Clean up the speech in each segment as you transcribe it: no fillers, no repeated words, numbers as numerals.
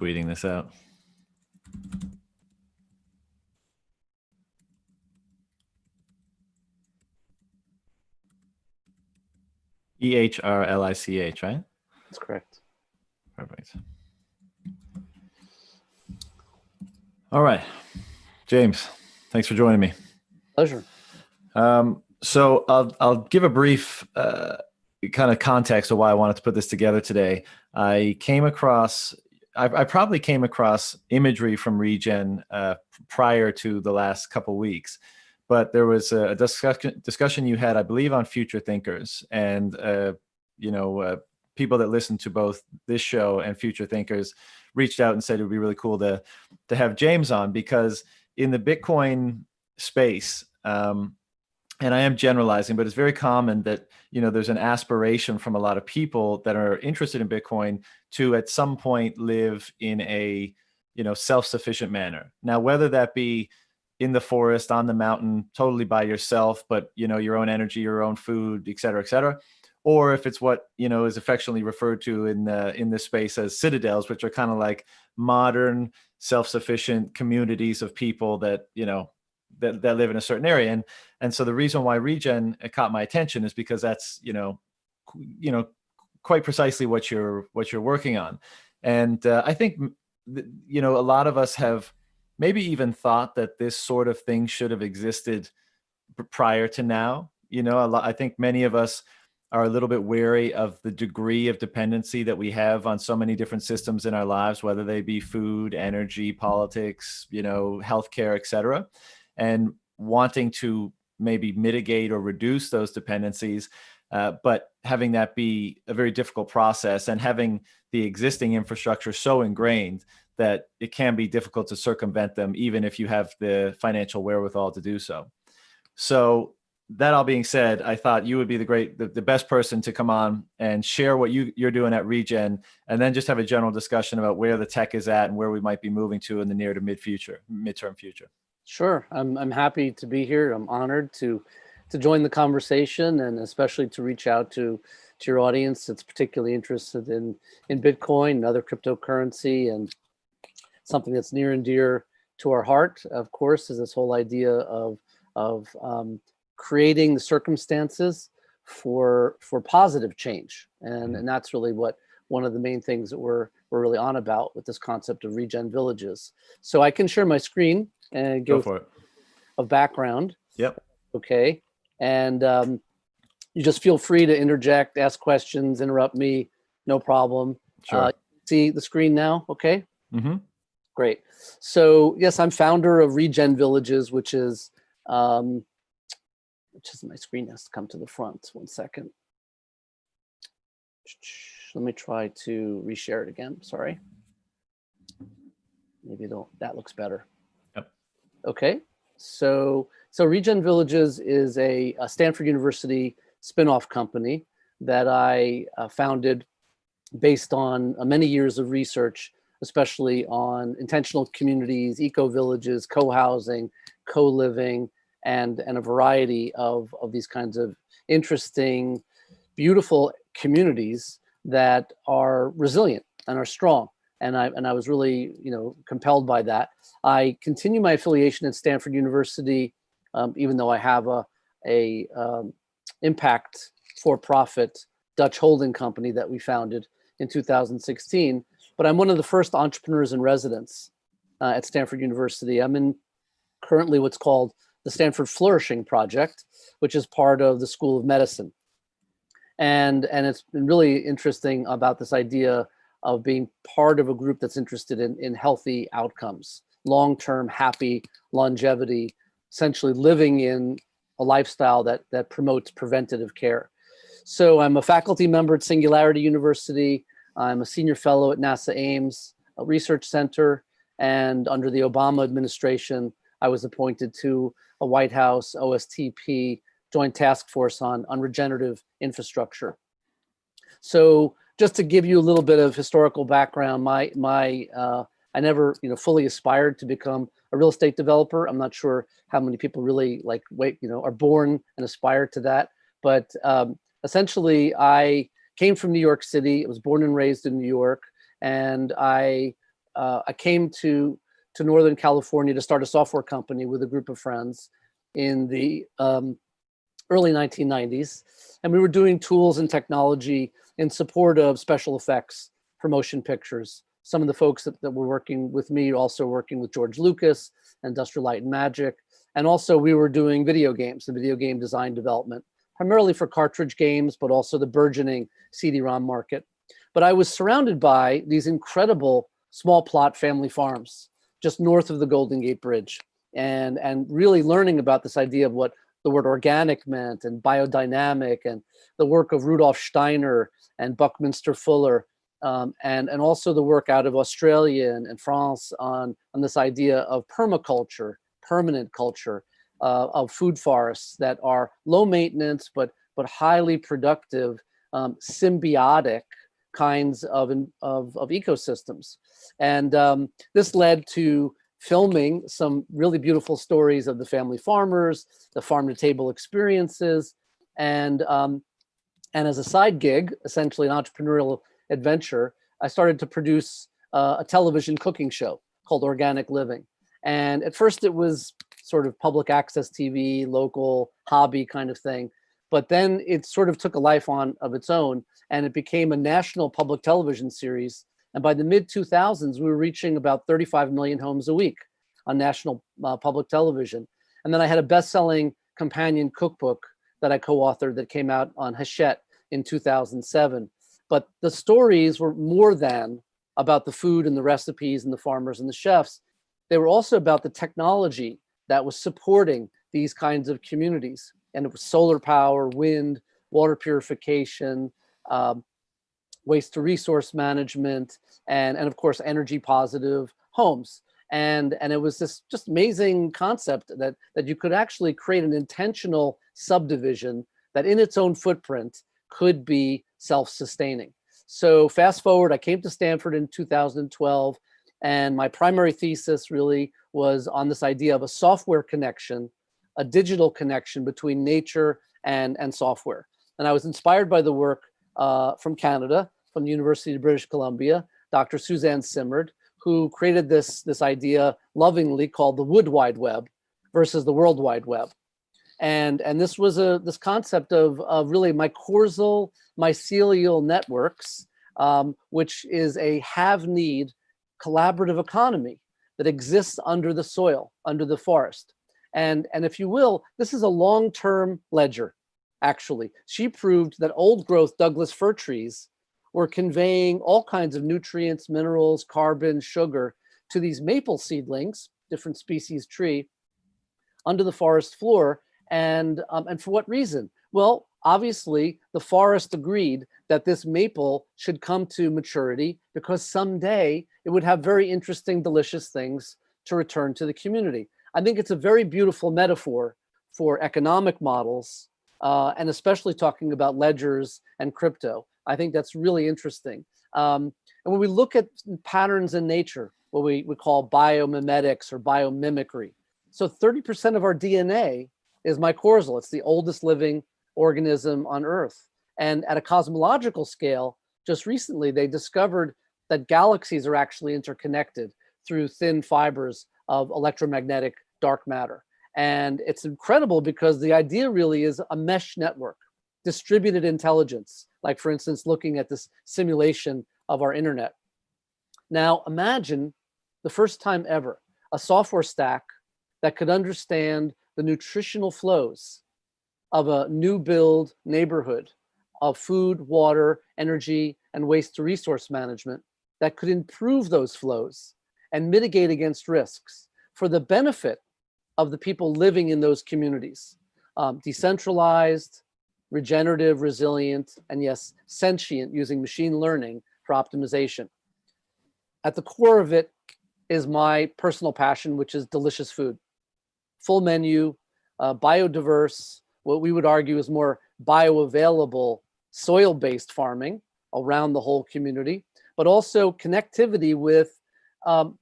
tweeting this out. Ehrlich, right? That's correct. Perfect. All right, James, thanks for joining me. Pleasure. So I'll give a brief kind of context of why I wanted to put this together today. I probably came across imagery from Regen prior to the last couple weeks, but there was a discussion you had, I believe, on Future Thinkers, and people that listen to both this show and Future Thinkers reached out and said it would be really cool to have James on, because in the Bitcoin space, and I am generalizing, but it's very common that, there's an aspiration from a lot of people that are interested in Bitcoin to at some point live in a, self-sufficient manner. Now, whether that be in the forest, on the mountain, totally by yourself, but, your own energy, your own food, et cetera, or if it's what, is affectionately referred to in this space as Citadels, which are kind of like modern self-sufficient communities of people that, that live in a certain area. And so the reason why Regen caught my attention is because that's, quite precisely what you're working on. And I think, a lot of us have maybe even thought that this sort of thing should have existed prior to now. I think many of us are a little bit wary of the degree of dependency that we have on so many different systems in our lives, whether they be food, energy, politics, healthcare, et cetera, and wanting to maybe mitigate or reduce those dependencies, but having that be a very difficult process, and having the existing infrastructure so ingrained that it can be difficult to circumvent them, even if you have the financial wherewithal to do so. So that all being said, I thought you would be the best person to come on and share what you're doing at Regen, and then just have a general discussion about where the tech is at and where we might be moving to in the near to midterm future. Sure, I'm happy to be here. I'm honored to join the conversation, and especially to reach out to your audience that's particularly interested in Bitcoin and other cryptocurrency, and something that's near and dear to our heart, of course, is this whole idea of creating the circumstances for positive change, and that's really what one of the main things that we're really on about with this concept of Regen Villages. So I can share my screen and go for it. A background. Yep. Okay. And you just feel free to interject, ask questions, interrupt me, no problem. Sure. See the screen now? Okay. Mm-hmm. Great. So yes, I'm founder of Regen Villages, which is my screen has to come to the front. 1 second. Let me try to reshare it again. Sorry. Maybe that looks better. Yep. Okay. So Regen Villages is a Stanford University spin-off company that I founded based on many years of research, especially on intentional communities, eco-villages, co-housing, co-living, and a variety of these kinds of interesting, beautiful communities that are resilient and are strong. And I was really, compelled by that. I continue my affiliation at Stanford University, even though I have a impact for-profit Dutch holding company that we founded in 2016. But I'm one of the first entrepreneurs in residence at Stanford University. I'm in currently what's called the Stanford Flourishing Project, which is part of the School of Medicine. And it's been really interesting about this idea of being part of a group that's interested in healthy outcomes, long-term happy longevity, essentially living in a lifestyle that promotes preventative care. So I'm a faculty member at Singularity University. I'm a senior fellow at NASA Ames Research Center. And under the Obama administration, I was appointed to a White House OSTP Joint Task Force on regenerative infrastructure. So just to give you a little bit of historical background, I never fully aspired to become a real estate developer. I'm not sure how many people really are born and aspire to that. But essentially, I came from New York City. I was born and raised in New York, and I I came to Northern California to start a software company with a group of friends in the early 1990s. And we were doing tools and technology in support of special effects for motion pictures. Some of the folks that were working with me also working with George Lucas, Industrial Light and Magic. And also we were doing video games, the video game design development, primarily for cartridge games, but also the burgeoning CD-ROM market. But I was surrounded by these incredible small plot family farms just north of the Golden Gate Bridge, and really learning about this idea of what the word organic meant, and biodynamic, and the work of Rudolf Steiner and Buckminster Fuller, and also the work out of Australia and France on this idea of permaculture, permanent culture, of food forests that are low maintenance but highly productive, symbiotic kinds of ecosystems. And this led to filming some really beautiful stories of the family farmers, the farm to table experiences, and as a side gig, essentially an entrepreneurial adventure, I started to produce a television cooking show called Organic Living. And at first it was sort of public access TV, local hobby kind of thing. But then it sort of took a life of its own, and it became a national public television series. And by the mid 2000s, we were reaching about 35 million homes a week on national public television. And then I had a best-selling companion cookbook that I co-authored that came out on Hachette in 2007. But the stories were more than about the food and the recipes and the farmers and the chefs. They were also about the technology that was supporting these kinds of communities. And it was solar power, wind, water purification, waste to resource management, and of course, energy positive homes. And it was this just amazing concept that you could actually create an intentional subdivision that in its own footprint could be self-sustaining. So fast forward, I came to Stanford in 2012, and my primary thesis really was on this idea of a software connection, a digital connection between nature and software. And I was inspired by the work from Canada, from the University of British Columbia, Dr. Suzanne Simard, who created this idea lovingly called the Wood Wide Web versus the World Wide Web. And this was this concept of really mycelial networks, which is a have-need collaborative economy that exists under the soil, under the forest. And if you will, this is a long-term ledger, actually. She proved that old growth Douglas fir trees were conveying all kinds of nutrients, minerals, carbon, sugar to these maple seedlings, different species tree, under the forest floor. And for what reason? Well, obviously, the forest agreed that this maple should come to maturity because someday it would have very interesting, delicious things to return to the community. I think it's a very beautiful metaphor for economic models, and especially talking about ledgers and crypto. I think that's really interesting. And when we look at patterns in nature, what we call biomimetics or biomimicry. So 30% of our DNA is mycorrhizal. It's the oldest living organism on Earth. And at a cosmological scale, just recently, they discovered that galaxies are actually interconnected through thin fibers of electromagnetic dark matter. And it's incredible because the idea really is a mesh network, distributed intelligence, like for instance, looking at this simulation of our internet. Now imagine the first time ever, a software stack that could understand the nutritional flows of a new build neighborhood of food, water, energy, and waste to resource management that could improve those flows and mitigate against risks for the benefit of the people living in those communities. Decentralized, regenerative, resilient, and yes, sentient, using machine learning for optimization. At the core of it is my personal passion, which is delicious food. Full menu, biodiverse, what we would argue is more bioavailable soil-based farming around the whole community, but also connectivity with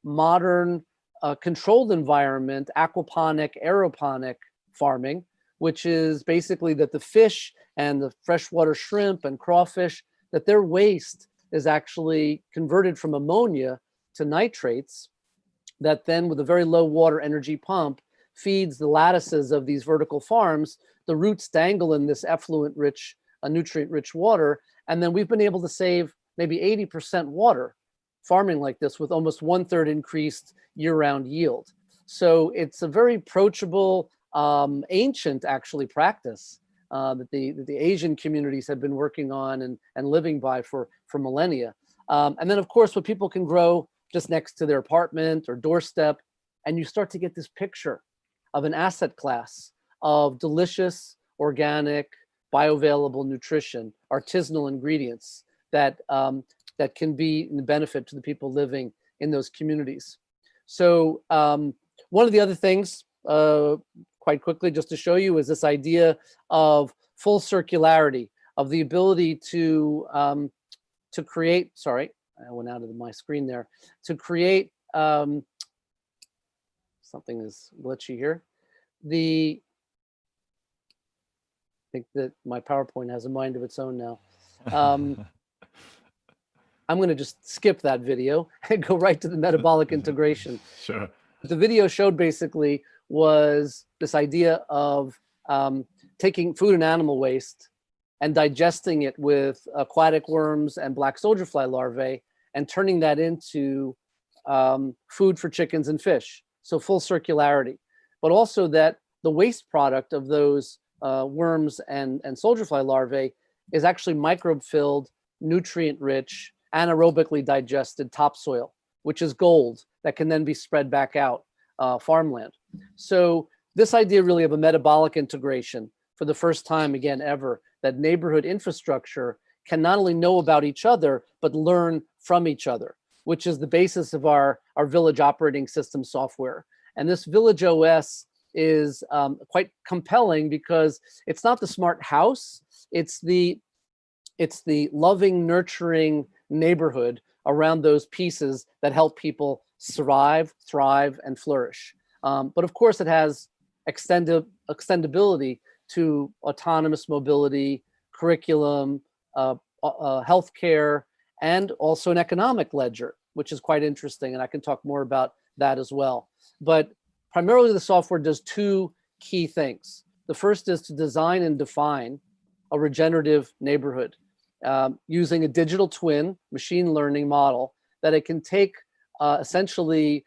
modern controlled environment, aquaponic, aeroponic farming, which is basically that the fish and the freshwater shrimp and crawfish, that their waste is actually converted from ammonia to nitrates that then, with a very low water energy pump, feeds the lattices of these vertical farms. The roots dangle in this effluent rich, nutrient rich water. And then we've been able to save maybe 80% water farming like this, with almost 1/3 increased year-round yield. So it's a very approachable, ancient actually practice that the Asian communities have been working on and living by for millennia. And then of course, what people can grow just next to their apartment or doorstep, and you start to get this picture of an asset class of delicious, organic, bioavailable nutrition, artisanal ingredients that that can be in benefit to the people living in those communities. So one of the other things, quite quickly, just to show you, is this idea of full circularity, of the ability to create. Sorry, I went out of my screen there. To create something is glitchy here. I think that my PowerPoint has a mind of its own now. I'm going to just skip that video and go right to the metabolic integration. Sure. What the video showed basically was this idea of taking food and animal waste and digesting it with aquatic worms and black soldier fly larvae and turning that into food for chickens and fish. So full circularity, but also that the waste product of those worms and soldier fly larvae is actually microbe-filled, nutrient-rich, anaerobically digested topsoil, which is gold that can then be spread back out farmland. So this idea really of a metabolic integration, for the first time again ever, that neighborhood infrastructure can not only know about each other, but learn from each other, which is the basis of our village operating system software. And this VillageOS is quite compelling because it's not the smart house, it's the loving, nurturing neighborhood around those pieces that help people survive, thrive, and flourish. But of course, it has extendability to autonomous mobility, curriculum, healthcare, and also an economic ledger, which is quite interesting. And I can talk more about that as well. But primarily, the software does two key things. The first is to design and define a regenerative neighborhood using a digital twin machine learning model that it can take essentially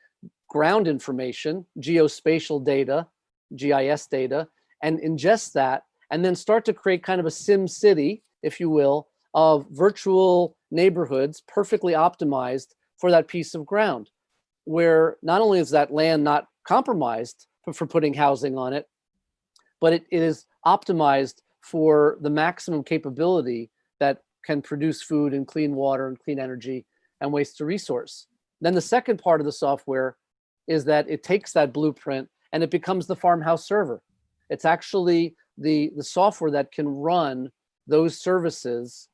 ground information, geospatial data, GIS data, and ingest that, and then start to create kind of a sim city, if you will, of virtual neighborhoods perfectly optimized for that piece of ground, where not only is that land not compromised for putting housing on it, but it is optimized for the maximum capability that can produce food and clean water and clean energy and waste to resource. Then the second part of the software is that it takes that blueprint and it becomes the farmhouse server. It's actually the software that can run those services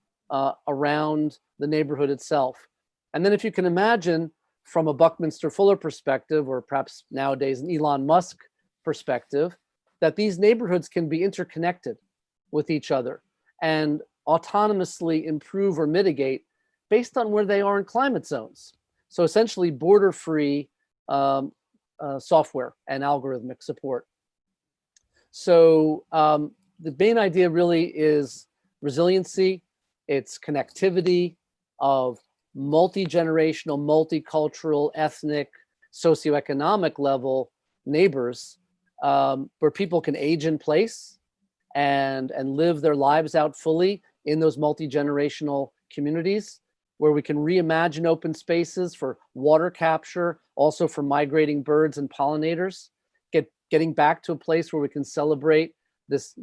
around the neighborhood itself. And then if you can imagine from a Buckminster Fuller perspective, or perhaps nowadays an Elon Musk perspective, that these neighborhoods can be interconnected with each other and autonomously improve or mitigate based on where they are in climate zones. So essentially border-free software and algorithmic support. So the main idea really is resiliency, it's connectivity of multi-generational, multicultural, ethnic, socioeconomic level neighbors where people can age in place and live their lives out fully in those multi-generational communities, where we can reimagine open spaces for water capture, also for migrating birds and pollinators, getting back to a place where we can celebrate this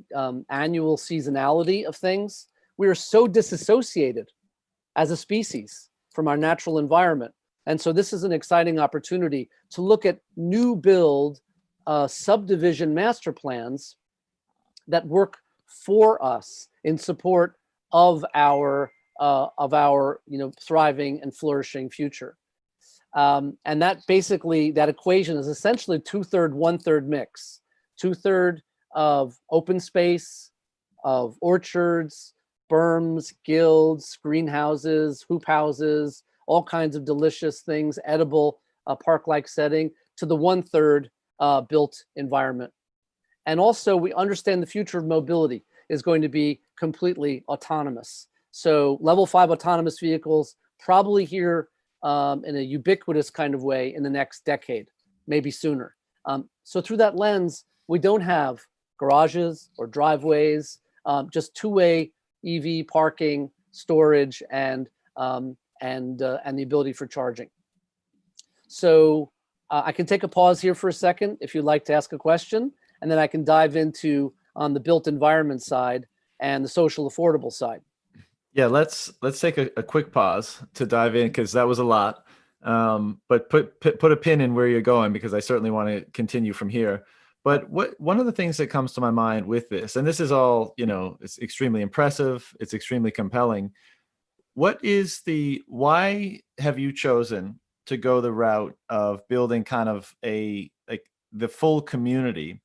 annual seasonality of things. We are so disassociated as a species from our natural environment. And so this is an exciting opportunity to look at new build subdivision master plans that work for us in support of our thriving and flourishing future. And that basically, that equation is essentially 2/3, 1/3 mix. 2/3 of open space, of orchards, berms, guilds, greenhouses, hoop houses, all kinds of delicious things, edible, park-like setting, to the 1/3 built environment. And also, we understand the future of mobility is going to be completely autonomous. So level 5 autonomous vehicles probably here in a ubiquitous kind of way in the next decade, maybe sooner. So through that lens, we don't have garages or driveways, just two-way EV parking, storage, and the ability for charging. So I can take a pause here for a second if you'd like to ask a question, and then I can dive into on the built environment side and the social affordable side. Yeah, let's take a quick pause to dive in, because that was a lot. But put a pin in where you're going, because I certainly want to continue from here. But one of the things that comes to my mind with this, and this is all, it's extremely impressive, it's extremely compelling. Why have you chosen to go the route of building kind of the full community,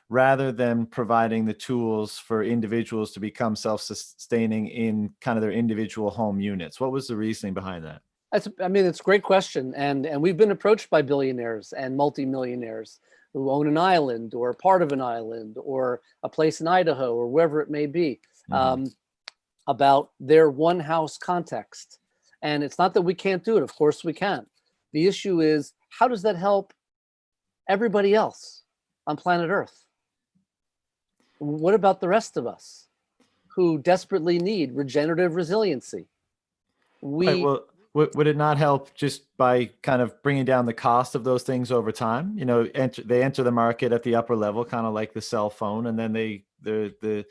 rather than providing the tools for individuals to become self-sustaining in kind of their individual home units? What was the reasoning behind that? It's a great question. And we've been approached by billionaires and multimillionaires who own an island or part of an island or a place in Idaho or wherever it may be, about their one house context. And it's not that we can't do it. Of course we can. The issue is, how does that help everybody else on planet Earth? What about the rest of us who desperately need regenerative resiliency? Right, well, would it not help just by kind of bringing down the cost of those things over time? They enter the market at the upper level, kind of like the cell phone, and then the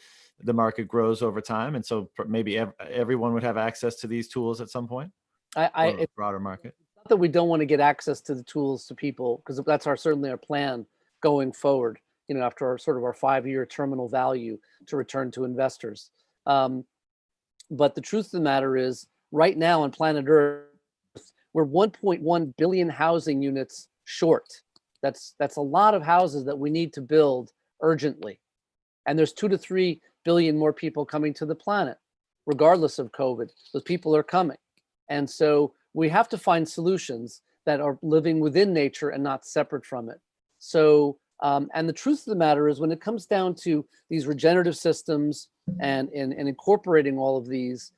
market grows over time, and so maybe everyone would have access to these tools at some point. It's broader market. Not that we don't want to get access to the tools to people, because that's certainly our plan going forward. After our 5-year terminal value to return to investors. But the truth of the matter is, right now on planet Earth, we're 1.1 billion housing units short. That's a lot of houses that we need to build urgently. And there's 2 to 3 billion more people coming to the planet, regardless of COVID. Those people are coming. And so we have to find solutions that are living within nature and not separate from it. So, and the truth of the matter is, when it comes down to these regenerative systems and incorporating all of these,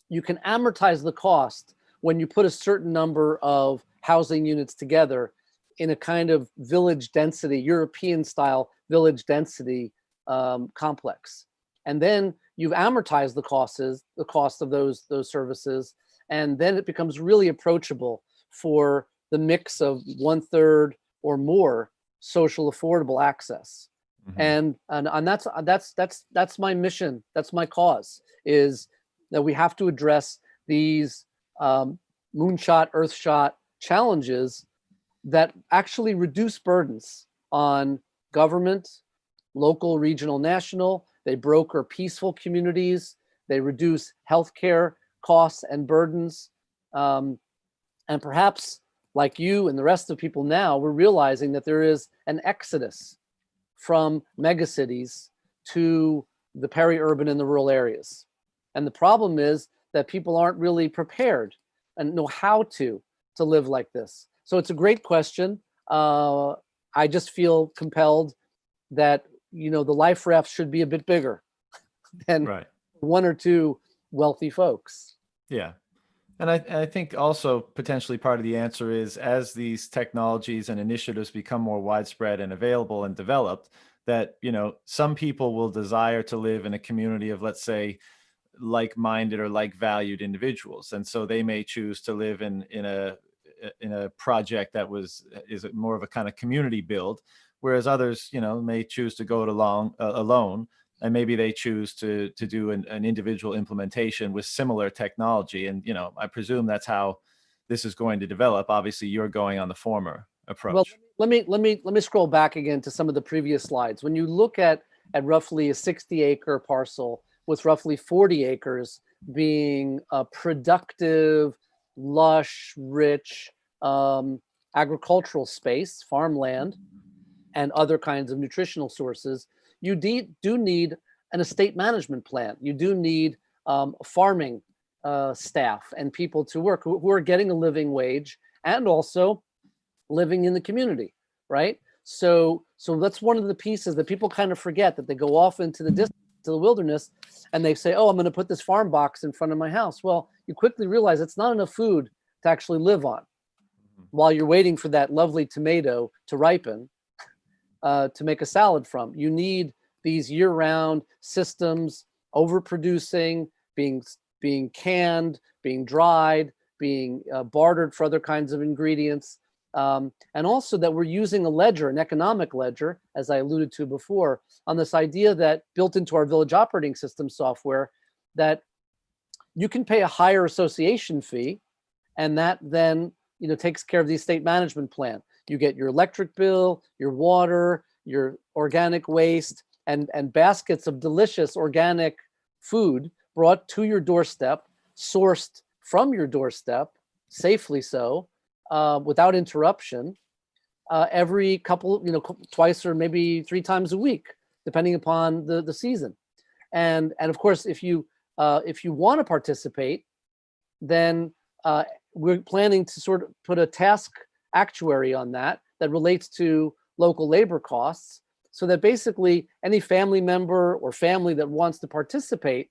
you can amortize the cost when you put a certain number of housing units together in a kind of village density, European style village density complex. And then you've amortized the cost of those services, and then it becomes really approachable for the mix of 1/3 or more social affordable access. And that's my mission. That's my cause, is that we have to address these moonshot, earthshot challenges that actually reduce burdens on government, local, regional, national. They broker peaceful communities. They reduce healthcare costs and burdens. And perhaps, like you and the rest of people now, we're realizing that there is an exodus from megacities to the peri-urban and the rural areas. And the problem is that people aren't really prepared and know how to live like this. So it's a great question. I just feel compelled that, the life raft should be a bit bigger than 1 or 2 wealthy folks. Yeah. And I think also potentially part of the answer is, as these technologies and initiatives become more widespread and available and developed, that, some people will desire to live in a community of, let's say, like-minded or like-valued individuals. And so they may choose to live in a project that is more of a kind of community build, whereas others, may choose to go it alone. And maybe they choose to do an individual implementation with similar technology. And, I presume that's how this is going to develop. Obviously, you're going on the former approach. Well, let me scroll back again to some of the previous slides. When you look at roughly a 60-acre parcel with roughly 40 acres being a productive, lush, rich agricultural space, farmland, and other kinds of nutritional sources, you do need an estate management plan. You do need farming staff and people to work who are getting a living wage and also living in the community, right? So that's one of the pieces that people kind of forget, that they go off into the distance, to the wilderness, and they say, oh, I'm going to put this farm box in front of my house. Well, you quickly realize it's not enough food to actually live on while you're waiting for that lovely tomato to ripen to make a salad from. You need these year-round systems, overproducing, being canned, being dried, being bartered for other kinds of ingredients. And also that we're using a ledger, an economic ledger, as I alluded to before, on this idea that built into our village operating system software, that you can pay a higher association fee, and that then takes care of the estate management plan. You get your electric bill, your water, your organic waste, and baskets of delicious organic food brought to your doorstep, sourced from your doorstep, safely so, without interruption, every couple, twice or maybe 3 times a week, depending upon the season. And of course, if you want to participate, then we're planning to sort of put a task actuary on that relates to local labor costs, so that basically any family member or family that wants to participate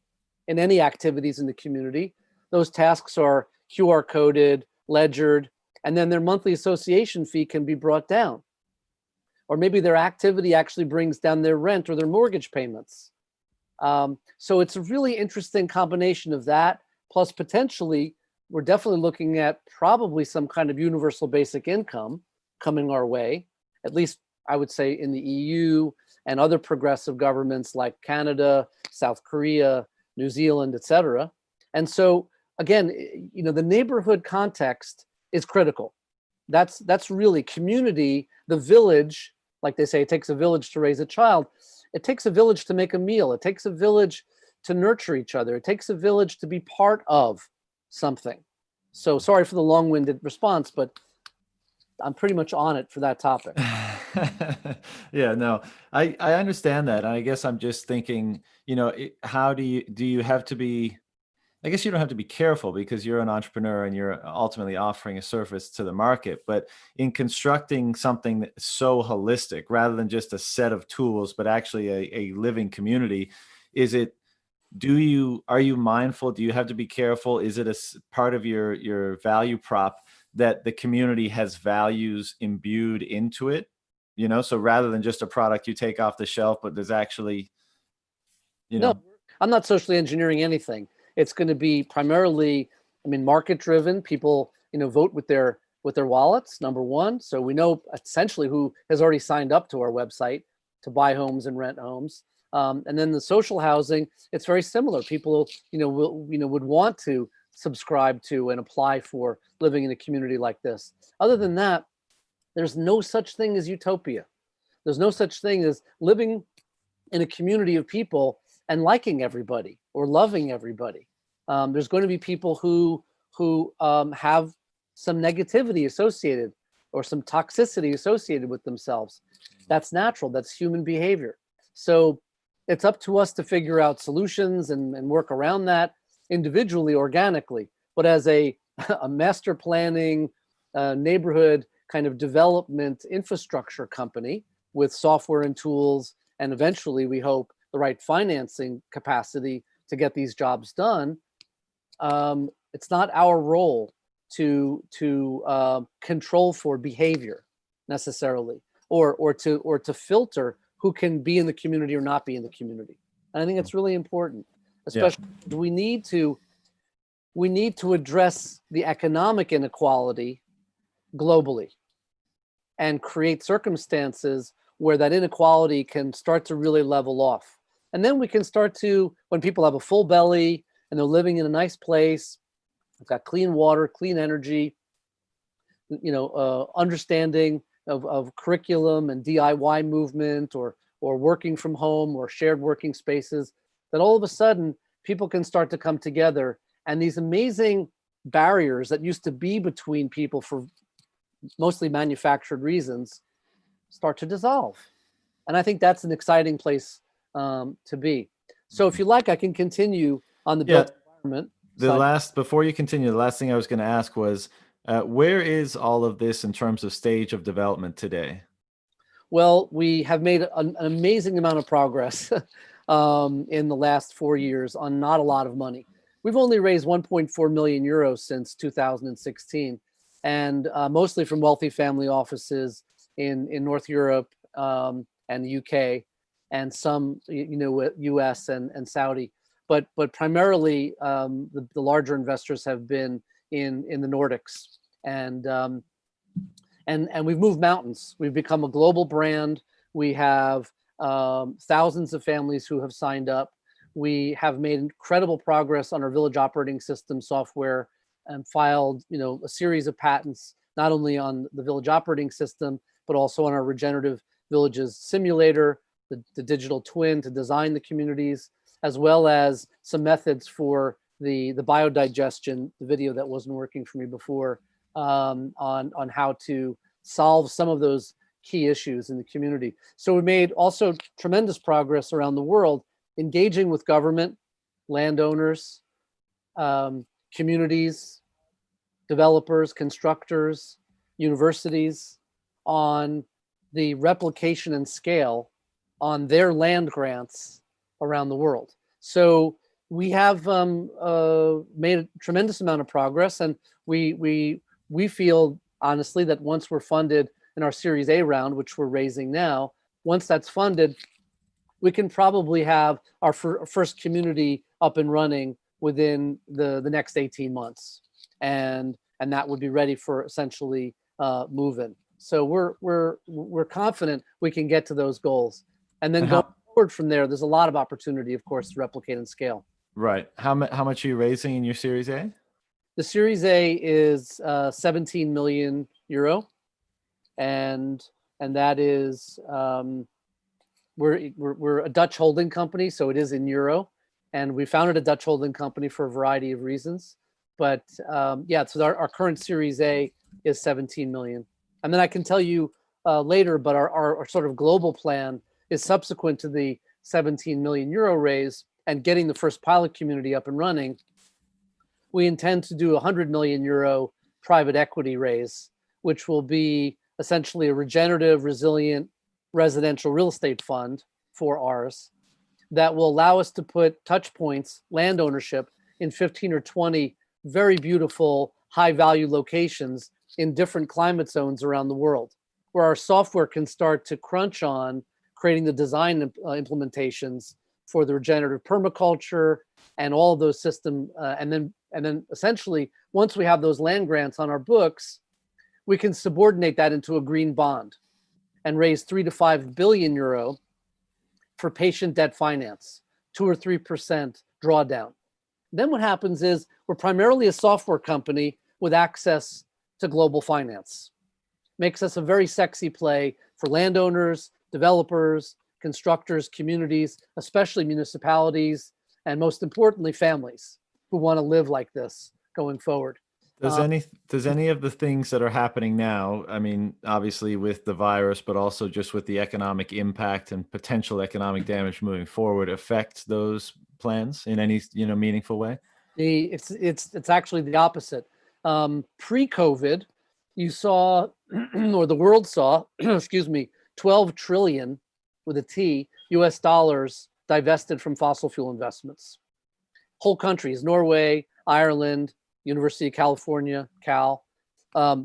in any activities in the community, those tasks are QR coded, ledgered, and then their monthly association fee can be brought down. Or maybe their activity actually brings down their rent or their mortgage payments. So it's a really interesting combination of that, plus potentially, we're definitely looking at probably some kind of universal basic income coming our way, at least I would say in the EU and other progressive governments like Canada, South Korea, New Zealand, et cetera. And so again, the neighborhood context is critical. That's really community, the village, like they say, it takes a village to raise a child. It takes a village to make a meal. It takes a village to nurture each other. It takes a village to be part of something. So sorry for the long-winded response, but I'm pretty much on it for that topic. Yeah, no, I understand that. And I guess I'm just thinking, how do you have to be, I guess you don't have to be careful because you're an entrepreneur and you're ultimately offering a service to the market. But in constructing something that's so holistic, rather than just a set of tools, but actually a living community, are you mindful? Do you have to be careful? Is it part of your value prop that the community has values imbued into it? So rather than just a product you take off the shelf, but there's actually, No, I'm not socially engineering anything. It's going to be primarily, market driven. People, vote with their wallets, number one. So we know essentially who has already signed up to our website to buy homes and rent homes. And then the social housing, it's very similar. People, would want to subscribe to and apply for living in a community like this. Other than that, there's no such thing as utopia. There's no such thing as living in a community of people and liking everybody or loving everybody. There's going to be people who have some negativity associated or some toxicity associated with themselves. That's natural. That's human behavior. So it's up to us to figure out solutions and work around that individually, organically. But as a master planning neighborhood kind of development infrastructure company with software and tools, and eventually we hope the right financing capacity to get these jobs done, it's not our role to control for behavior necessarily, or to filter who can be in the community or not be in the community. And I think it's really important, especially we need to address the economic inequality globally and create circumstances where that inequality can start to really level off. And then we can start to, when people have a full belly and they're living in a nice place, they've got clean water, clean energy, understanding of curriculum and DIY movement or working from home or shared working spaces, that all of a sudden people can start to come together, and these amazing barriers that used to be between people for mostly manufactured reasons start to dissolve. And I think that's an exciting place to be. So if you like, I can continue on the built environment. Before you continue, the last thing I was going to ask was, where is all of this in terms of stage of development today? Well, we have made an amazing amount of progress in the last 4 years on not a lot of money. We've only raised 1.4 million euros since 2016, and mostly from wealthy family offices in North Europe and the UK, and some, US and Saudi. But primarily, the larger investors have been in the Nordics, and we've moved mountains. We've become a global brand. We have thousands of families who have signed up. We have made incredible progress on our village operating system software and filed, a series of patents, not only on the village operating system, but also on our regenerative villages simulator, the digital twin to design the communities, as well as some methods for the biodigestion, the video that wasn't working for me before, on how to solve some of those key issues in the community. So we made also tremendous progress around the world, engaging with government, landowners, communities, developers, constructors, universities, on the replication and scale on their land grants around the world. So we have made a tremendous amount of progress, and we feel honestly that once we're funded in our Series A round, which we're raising now, once that's funded, we can probably have our first community up and running within the next 18 months, and that would be ready for essentially move-in. So we're confident we can get to those goals, and then going forward from there. There's a lot of opportunity, of course, to replicate and scale. Right. How much are you raising in your Series A? The Series A is 17 million euro, and that is we're a Dutch holding company, so it is in euro, and we founded a Dutch holding company for a variety of reasons. But yeah, so our current Series A is 17 million, and then I can tell you later. But our sort of global plan is subsequent to the 17 million euro raise and getting the first pilot community up and running. We intend to do 100 million euro private equity raise, which will be essentially a regenerative, resilient residential real estate fund for ours that will allow us to put touch points, land ownership, in 15 or 20 very beautiful, high value locations in different climate zones around the world, where our software can start to crunch on creating the design implementations for the regenerative permaculture and all of those systems. And then essentially, once we have those land grants on our books, we can subordinate that into a green bond and raise 3 to 5 billion euro for patient debt finance, 2 or 3% drawdown. Then what happens is we're primarily a software company with access to global finance. Makes us a very sexy play for landowners, developers, constructors, communities, especially municipalities, and most importantly, families who want to live like this going forward. Does any of the things that are happening now, I mean, obviously with the virus, but also just with the economic impact and potential economic damage moving forward, affect those plans in any meaningful way? It's actually the opposite. Pre-COVID, you saw, or the world saw, excuse me, 12 trillion with a T, US dollars divested from fossil fuel investments. Whole countries, Norway, Ireland, University of California, Cal,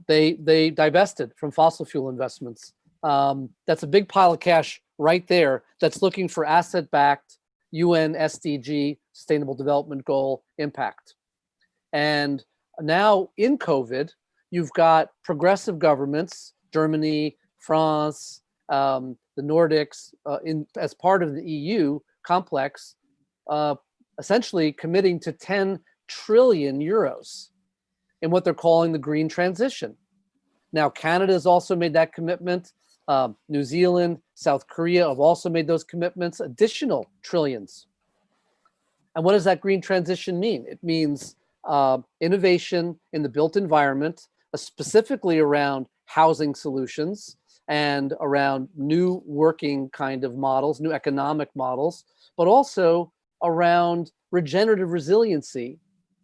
they divested from fossil fuel investments. That's a big pile of cash right there that's looking for asset-backed UN SDG, Sustainable Development Goal impact. And now in COVID, you've got progressive governments, Germany, France, the Nordics, as part of the EU complex, essentially committing to 10 trillion euros in what they're calling the green transition. Now, Canada has also made that commitment. New Zealand, South Korea have also made those commitments, additional trillions. And what does that green transition mean? It means innovation in the built environment, specifically around housing solutions and around new working kind of models, new economic models, but also around regenerative resiliency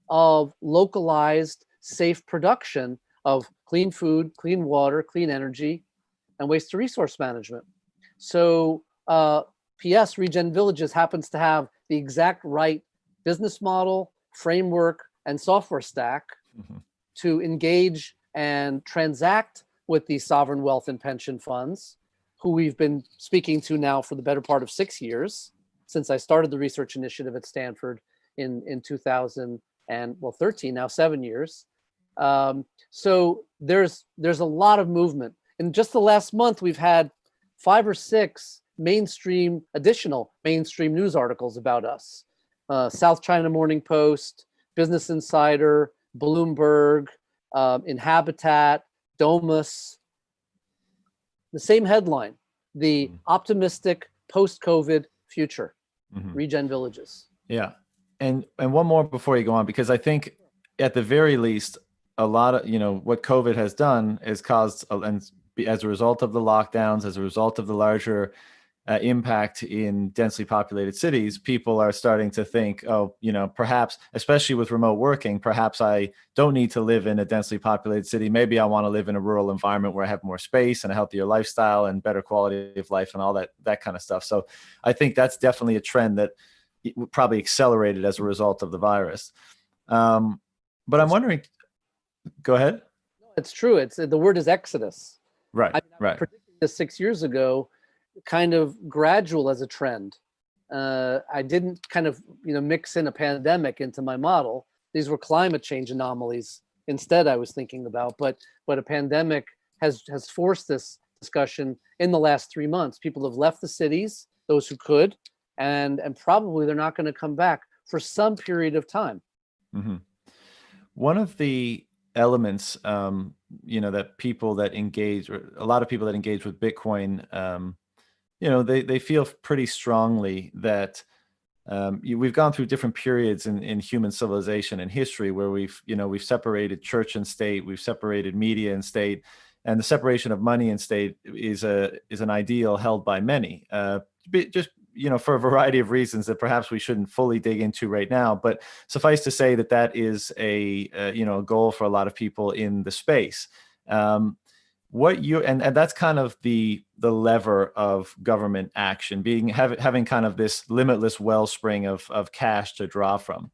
of localized, safe production of clean food, clean water, clean energy, and waste to resource management. So PS, Regen Villages happens to have the exact right business model, framework, and software stack to engage and transact with these sovereign wealth and pension funds, who we've been speaking to now for the better part of 6 years, since I started the research initiative at Stanford in 2013, now 7 years. So there's a lot of movement. In just the last month, we've had 5 or 6 additional mainstream news articles about us. South China Morning Post, Business Insider, Bloomberg, Inhabitat, Domus. The same headline, the optimistic post-COVID future, Regen Villages. Yeah. And one more before you go on, because I think at the very least, a lot of, what COVID has done is caused, and as a result of the lockdowns, as a result of the larger impact in densely populated cities, people are starting to think, perhaps, especially with remote working, perhaps I don't need to live in a densely populated city. Maybe I want to live in a rural environment where I have more space and a healthier lifestyle and better quality of life and all that kind of stuff. So I think that's definitely a trend that probably accelerated as a result of the virus. But I'm wondering, go ahead. It's true. The word is exodus. Right. I predicted this 6 years ago, kind of gradual as a trend. I didn't kind of mix in a pandemic into my model. These were climate change anomalies instead I was thinking about, but a pandemic has forced this discussion in the last 3 months. People have left the cities, those who could, and probably they're not going to come back for some period of time. One of the elements, that people that engage, or a lot of people that engage with Bitcoin, they feel pretty strongly that we've gone through different periods in human civilization and history where we've separated church and state, we've separated media and state, and the separation of money and state is an ideal held by many, for a variety of reasons that perhaps we shouldn't fully dig into right now. But suffice to say that is a goal for a lot of people in the space. And that's kind of the lever of government action, having kind of this limitless wellspring of cash to draw from.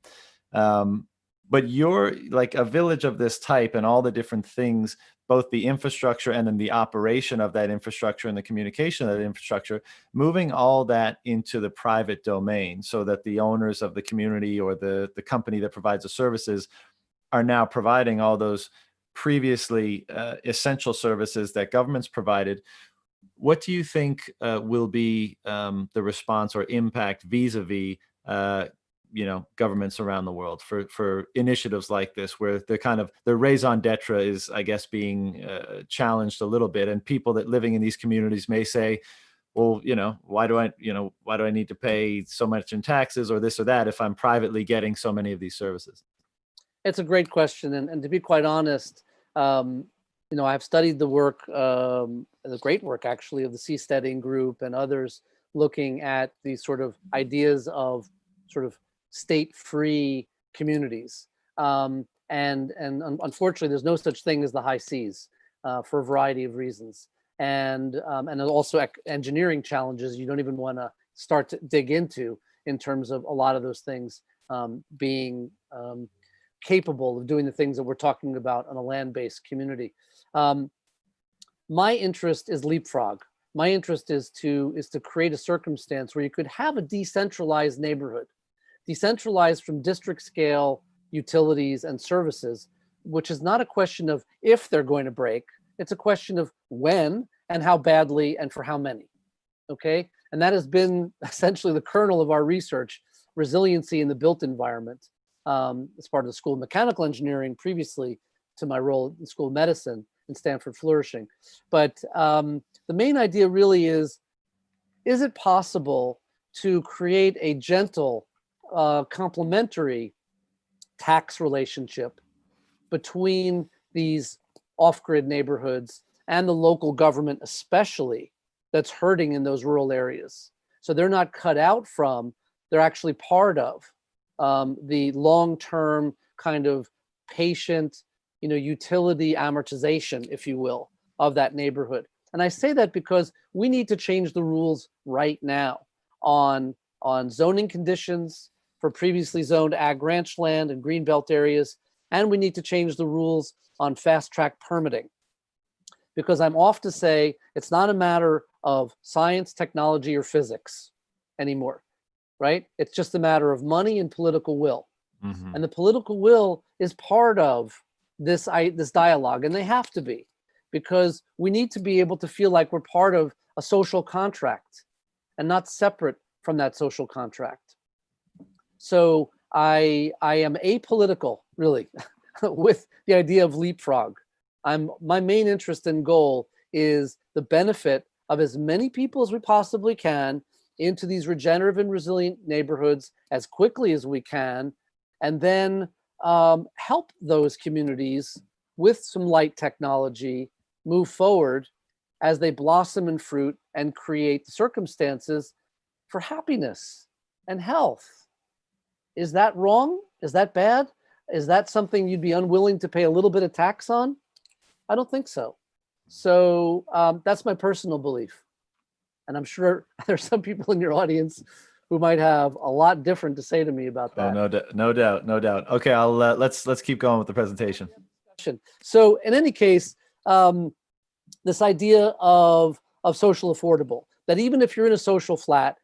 But you're like a village of this type, and all the different things, both the infrastructure and then the operation of that infrastructure and the communication of that infrastructure, moving all that into the private domain so that the owners of the community or the company that provides the services are now providing all those previously essential services that governments provided. What do you think will be the response or impact vis-a-vis governments around the world for initiatives like this, where the raison d'etre is, I guess, being challenged a little bit, and people that living in these communities may say, well, why do I need to pay so much in taxes or this or that if I'm privately getting so many of these services? It's a great question, and to be quite honest, I've studied the work, the great work actually, of the Seasteading Group and others, looking at these sort of ideas of sort of state-free communities, and unfortunately, there's no such thing as the high seas for a variety of reasons, and also engineering challenges you don't even want to start to dig into in terms of a lot of those things being capable of doing the things that we're talking about on a land-based community. My interest is leapfrog. My interest is to create a circumstance where you could have a decentralized neighborhood, decentralized from district scale utilities and services, which is not a question of if they're going to break, it's a question of when and how badly and for how many, okay? And that has been essentially the kernel of our research, resiliency in the built environment. As part of the School of Mechanical Engineering, previously to my role in the School of Medicine in Stanford Flourishing. But the main idea really is it possible to create a gentle, complementary tax relationship between these off-grid neighborhoods and the local government, especially, that's hurting in those rural areas? So they're not cut out from, they're actually part of the long-term kind of patient, utility amortization, if you will, of that neighborhood. And I say that because we need to change the rules right now on zoning conditions for previously zoned ag ranch land and greenbelt areas. And we need to change the rules on fast track permitting. Because I'm off to say it's not a matter of science, technology, or physics anymore, right? It's just a matter of money and political will. Mm-hmm. And the political will is part of this dialogue, and they have to be, because we need to be able to feel like we're part of a social contract and not separate from that social contract. So I am apolitical, really, with the idea of leapfrog. My main interest and goal is the benefit of as many people as we possibly can into these regenerative and resilient neighborhoods as quickly as we can, and then help those communities with some light technology move forward as they blossom and fruit and create the circumstances for happiness and health. Is that wrong? Is that bad? Is that something you'd be unwilling to pay a little bit of tax on? I don't think so. So that's my personal belief. And I'm sure there's some people in your audience who might have a lot different to say to me about that. Oh, no doubt. Okay, I'll let's keep going with the presentation. So in any case, this idea of social affordable, that even if you're in a social flat,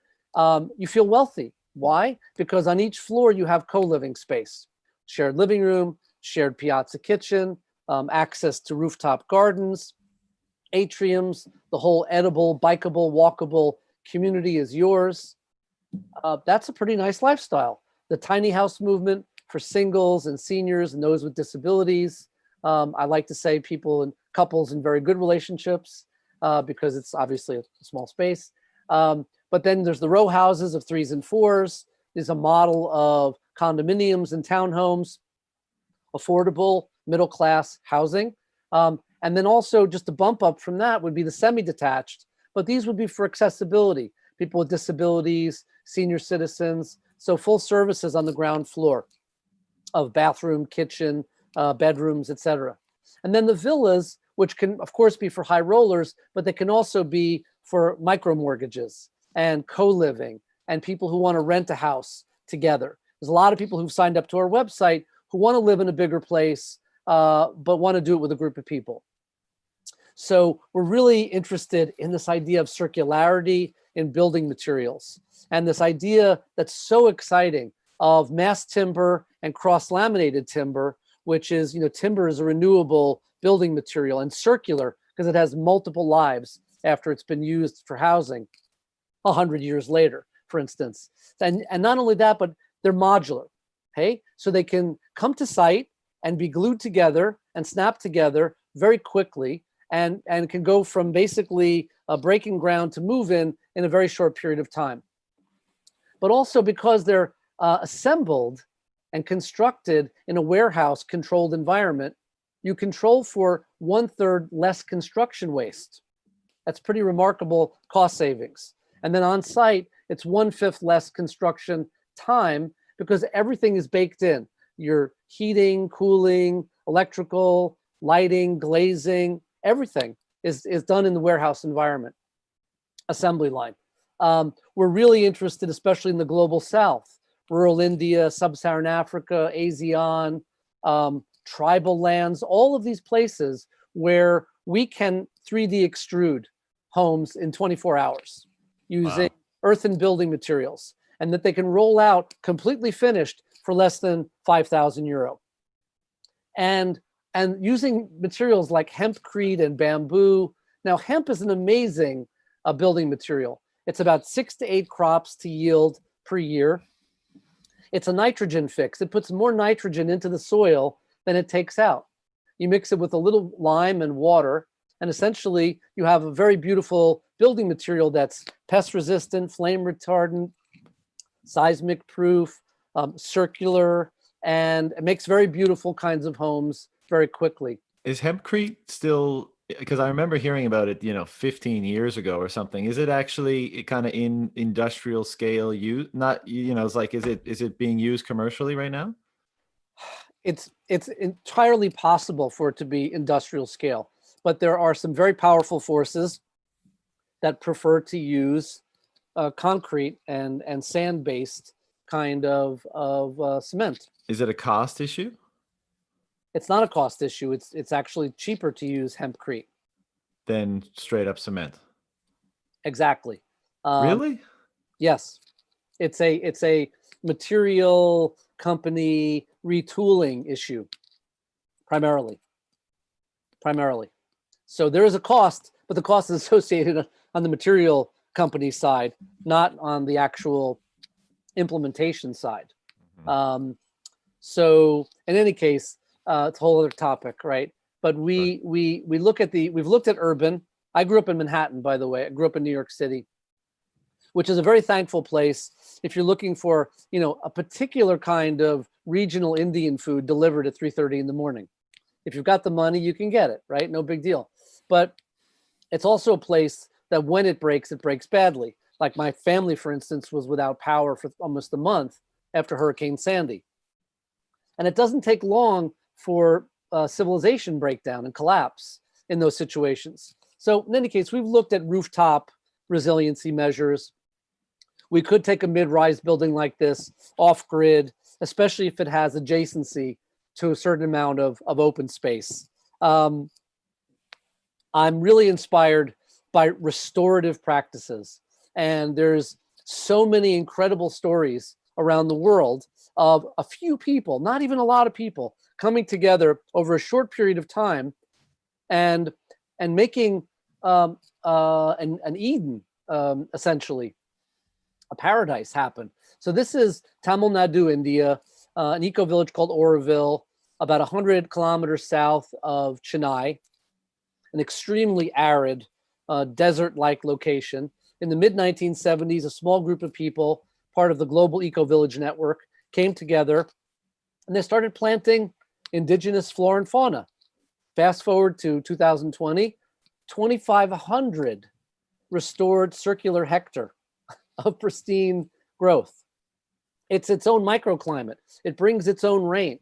you feel wealthy. Why? Because on each floor you have co-living space, shared living room, shared piazza kitchen, access to rooftop gardens, atriums, the whole edible, bikeable, walkable community is yours. That's a pretty nice lifestyle. The tiny house movement for singles and seniors and those with disabilities. I like to say people and couples in very good relationships because it's obviously a small space. But then there's the row houses of 3s and 4s. There's a model of condominiums and townhomes, affordable middle-class housing. And then also just a bump up from that would be the semi-detached, but these would be for accessibility, people with disabilities, senior citizens, so full services on the ground floor of bathroom, kitchen, bedrooms, etc. And then the villas, which can of course be for high rollers, but they can also be for micro mortgages and co-living and people who want to rent a house together. There's a lot of people who've signed up to our website who want to live in a bigger place, but want to do it with a group of people. So we're really interested in this idea of circularity in building materials, and this idea that's so exciting of mass timber and cross-laminated timber, which is, timber is a renewable building material and circular because it has multiple lives after it's been used for housing 100 years later, for instance. And not only that, but they're modular, okay? So they can come to site and be glued together and snap together very quickly, and can go from basically a breaking ground to move in a very short period of time. But also because they're assembled and constructed in a warehouse controlled environment, you control for 1/3 less construction waste. That's pretty remarkable cost savings. And then on site, it's 1/5 less construction time because everything is baked in. Your heating, cooling, electrical, lighting, glazing, everything is done in the warehouse environment, assembly line. We're really interested, especially in the global south, rural India, sub-Saharan Africa, ASEAN, tribal lands, all of these places where we can 3D extrude homes in 24 hours using earthen building materials, and that they can roll out completely finished for less than 5,000 euro. And using materials like hempcrete and bamboo. Now, hemp is an amazing building material. It's about 6 to 8 crops to yield per year. It's a nitrogen fix. It puts more nitrogen into the soil than it takes out. You mix it with a little lime and water, and essentially you have a very beautiful building material that's pest resistant, flame retardant, seismic proof, circular, and it makes very beautiful kinds of homes very quickly. Is hempcrete still, because I remember hearing about it, 15 years ago or something. Is it actually kind of in industrial scale use? Not, it's like, is it being used commercially right now? it's entirely possible for it to be industrial scale, but there are some very powerful forces that prefer to use concrete and sand-based kind of cement. Is it a cost issue? It's not a cost issue. It's actually cheaper to use hempcrete. Than straight up cement? Exactly. Really? Yes. It's a material company retooling issue, primarily. So there is a cost, but the cost is associated on the material company side, not on the actual implementation side. Mm-hmm. So in any case, it's a whole other topic, right? But we look at we've looked at urban. I grew up in Manhattan, by the way. I grew up in New York City, which is a very thankful place if you're looking for, a particular kind of regional Indian food delivered at 3:30 in the morning. If you've got the money, you can get it, right? No big deal. But it's also a place that when it breaks badly. Like my family, for instance, was without power for almost a month after Hurricane Sandy. And it doesn't take long for civilization breakdown and collapse in those situations. So in any case, we've looked at rooftop resiliency measures. We could take a mid-rise building like this off-grid, especially if it has adjacency to a certain amount of open space. I'm really inspired by restorative practices. And there's so many incredible stories around the world of a few people, not even a lot of people, coming together over a short period of time and making an Eden, essentially, a paradise happen. So this is Tamil Nadu, India, an eco-village called Oroville, about 100 kilometers south of Chennai, an extremely arid, desert-like location. In the mid-1970s, a small group of people, part of the Global Eco-Village Network, came together and they started planting indigenous flora and fauna. Fast forward to 2020, 2,500 restored circular hectare of pristine growth. It's its own microclimate. It brings its own rain.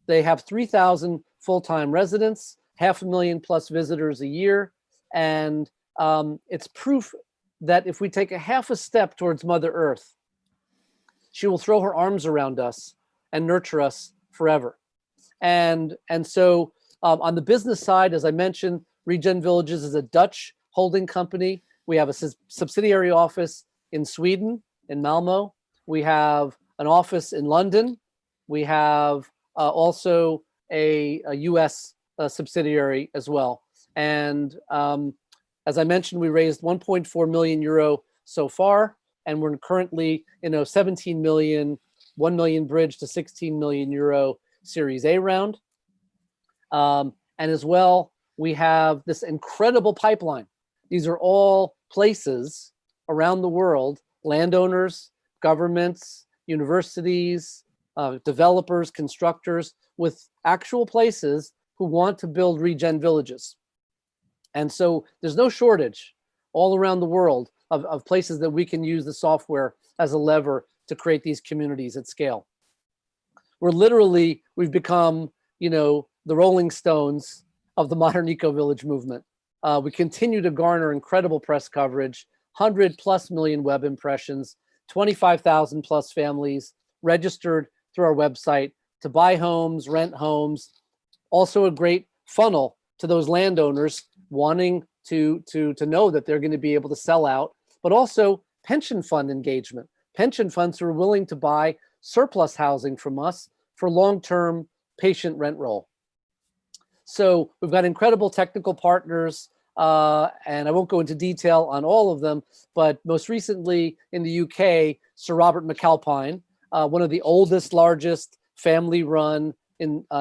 They have 3,000 full-time residents, 500,000 plus visitors a year. And it's proof that if we take a half a step towards Mother Earth, she will throw her arms around us and nurture us forever. And so on the business side, as I mentioned, Regen Villages is a Dutch holding company. We have a subsidiary office in Sweden, in Malmo. We have an office in London. We have also a US subsidiary as well. And as I mentioned, we raised 1.4 million euro so far, and we're currently in a 17 million, 1 million bridge to 16 million euro Series A round. And as well, we have this incredible pipeline. These are all places around the world, landowners, governments, universities, developers, constructors, with actual places who want to build regen villages. And so there's no shortage all around the world of places that we can use the software as a lever to create these communities at scale. We've become, the Rolling Stones of the modern eco-village movement. We continue to garner incredible press coverage, 100+ million web impressions, 25,000 plus families registered through our website to buy homes, rent homes. Also a great funnel to those landowners wanting to know that they're going to be able to sell out, but also pension fund engagement. Pension funds who are willing to buy surplus housing from us for long-term patient rent roll. So we've got incredible technical partners, and I won't go into detail on all of them, but most recently in the UK, Sir Robert McAlpine, one of the oldest, largest family-run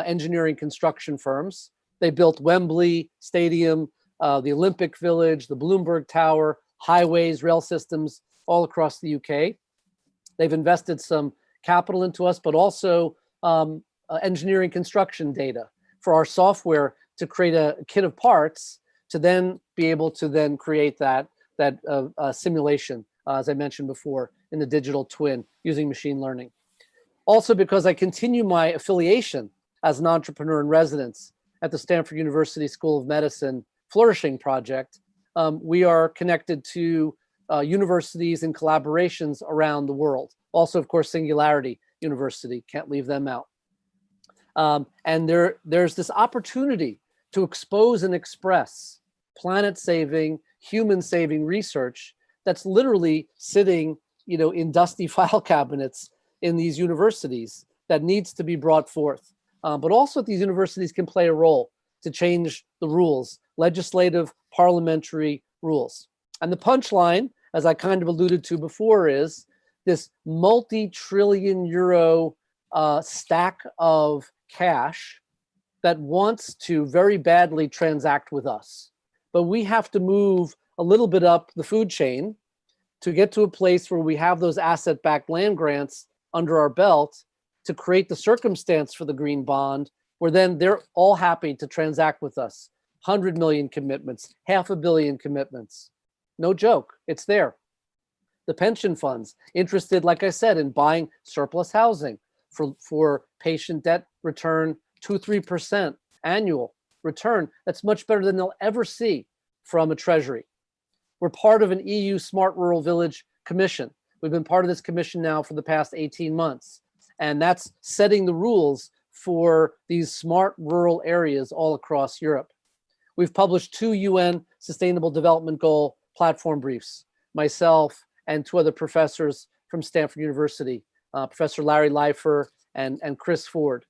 engineering construction firms. They built Wembley Stadium, the Olympic Village, the Bloomberg Tower, highways, rail systems all across the UK. They've invested some capital into us, but also engineering construction data for our software to create a kit of parts to then be able to then create that simulation, as I mentioned before, in the digital twin using machine learning. Also, because I continue my affiliation as an entrepreneur in residence at the Stanford University School of Medicine Flourishing Project, we are connected to universities and collaborations around the world. Also, of course, Singularity University, can't leave them out. And there's this opportunity to expose and express planet-saving, human-saving research that's literally sitting, in dusty file cabinets in these universities that needs to be brought forth. But also these universities can play a role to change the rules, legislative, parliamentary rules. And the punchline, as I kind of alluded to before, is this multi-trillion euro stack of cash that wants to very badly transact with us. But we have to move a little bit up the food chain to get to a place where we have those asset-backed land grants under our belt to create the circumstance for the green bond, where then they're all happy to transact with us. 100 million commitments, 500 million commitments. No joke, it's there. The pension funds interested, like I said, in buying surplus housing for patient debt return, 2-3% annual return. That's much better than they'll ever see from a treasury. We're part of an EU Smart Rural Village Commission. We've been part of this commission now for the past 18 months. And that's setting the rules for these smart rural areas all across Europe. We've published 2 UN Sustainable Development Goal platform briefs, myself and 2 other professors from Stanford University, Professor Larry Leifer and Chris Ford.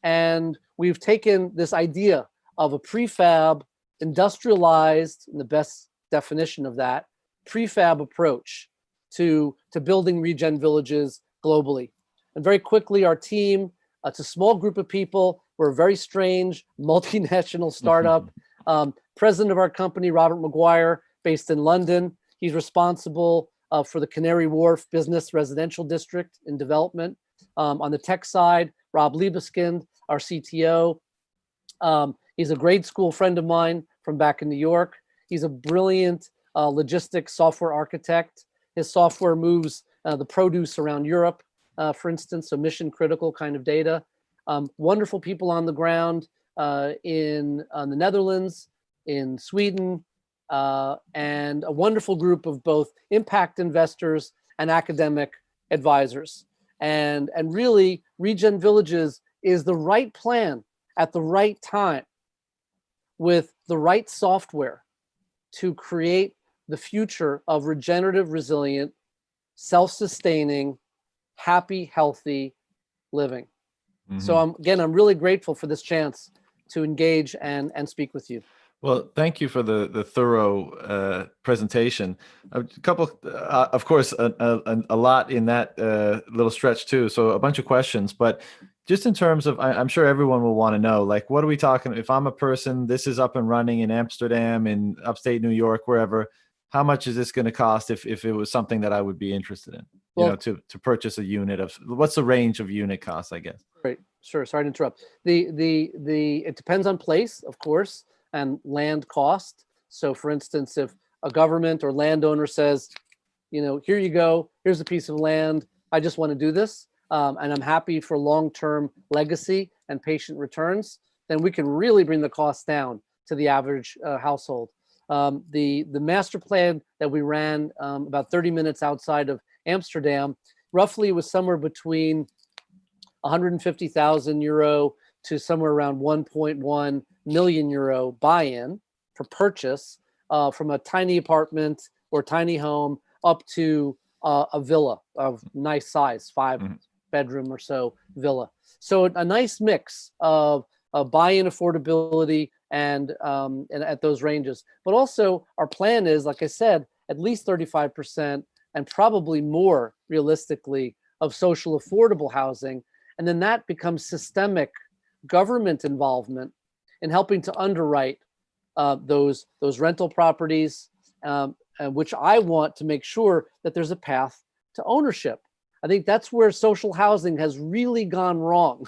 And we've taken this idea of a prefab, industrialized, in the best definition of that, prefab approach to building regen villages globally. And very quickly, our team, it's a small group of people. We're a very strange multinational startup. President of our company, Robert McGuire, based in London. He's responsible for the Canary Wharf Business Residential District in development. On the tech side, Rob Liebeskind, our CTO. He's a grade school friend of mine from back in New York. He's a brilliant logistics software architect. His software moves the produce around Europe, for instance, so mission critical kind of data. Wonderful people on the ground in the Netherlands, in Sweden, and a wonderful group of both impact investors and academic advisors. And really, Regen Villages is the right plan at the right time with the right software to create the future of regenerative, resilient, self-sustaining, happy, healthy living. Mm-hmm. So I'm really grateful for this chance to engage and speak with you. Well, thank you for the thorough presentation. A couple, of course, a lot in that little stretch too. So a bunch of questions, but just in terms of, I'm sure everyone will want to know, like, what are we talking? If I'm a person, this is up and running in Amsterdam, in upstate New York, wherever. How much is this going to cost if it was something that I would be interested in? Well, to purchase a unit of, what's the range of unit costs, I guess? Right. Sure. Sorry to interrupt. It depends on place, of course, and land cost. So for instance, if a government or landowner says, here you go, here's a piece of land, I just want to do this, and I'm happy for long-term legacy and patient returns, then we can really bring the cost down to the average household. The master plan that we ran about 30 minutes outside of Amsterdam, roughly was somewhere between 150,000 euro to somewhere around 1.1 million euro buy-in for purchase from a tiny apartment or tiny home up to a villa of nice size, 5-bedroom or so villa. So a nice mix of buy-in affordability and at those ranges. But also our plan is, like I said, at least 35% and probably more realistically of social affordable housing. And then that becomes systemic government involvement in helping to underwrite those rental properties, which I want to make sure that there's a path to ownership. I think that's where social housing has really gone wrong,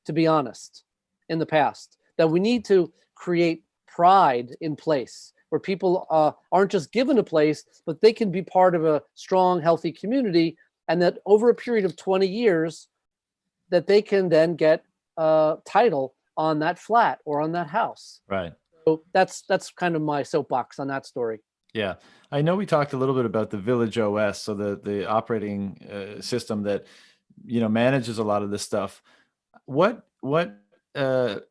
to be honest, in the past, that we need to create pride in place where people aren't just given a place, but they can be part of a strong, healthy community, and that over a period of 20 years, that they can then get title on that flat or on that house. Right. So that's kind of my soapbox on that story. Yeah, I know we talked a little bit about the VillageOS, so the operating system that manages a lot of this stuff. What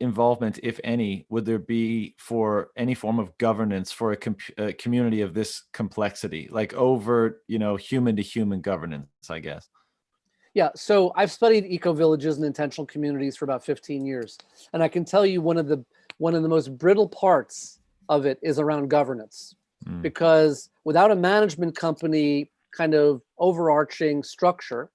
involvement, if any, would there be for any form of governance for a community of this complexity, like over human to human governance, I guess? Yeah, so I've studied eco-villages and intentional communities for about 15 years, and I can tell you one of the most brittle parts of it is around governance. Because without a management company kind of overarching structure,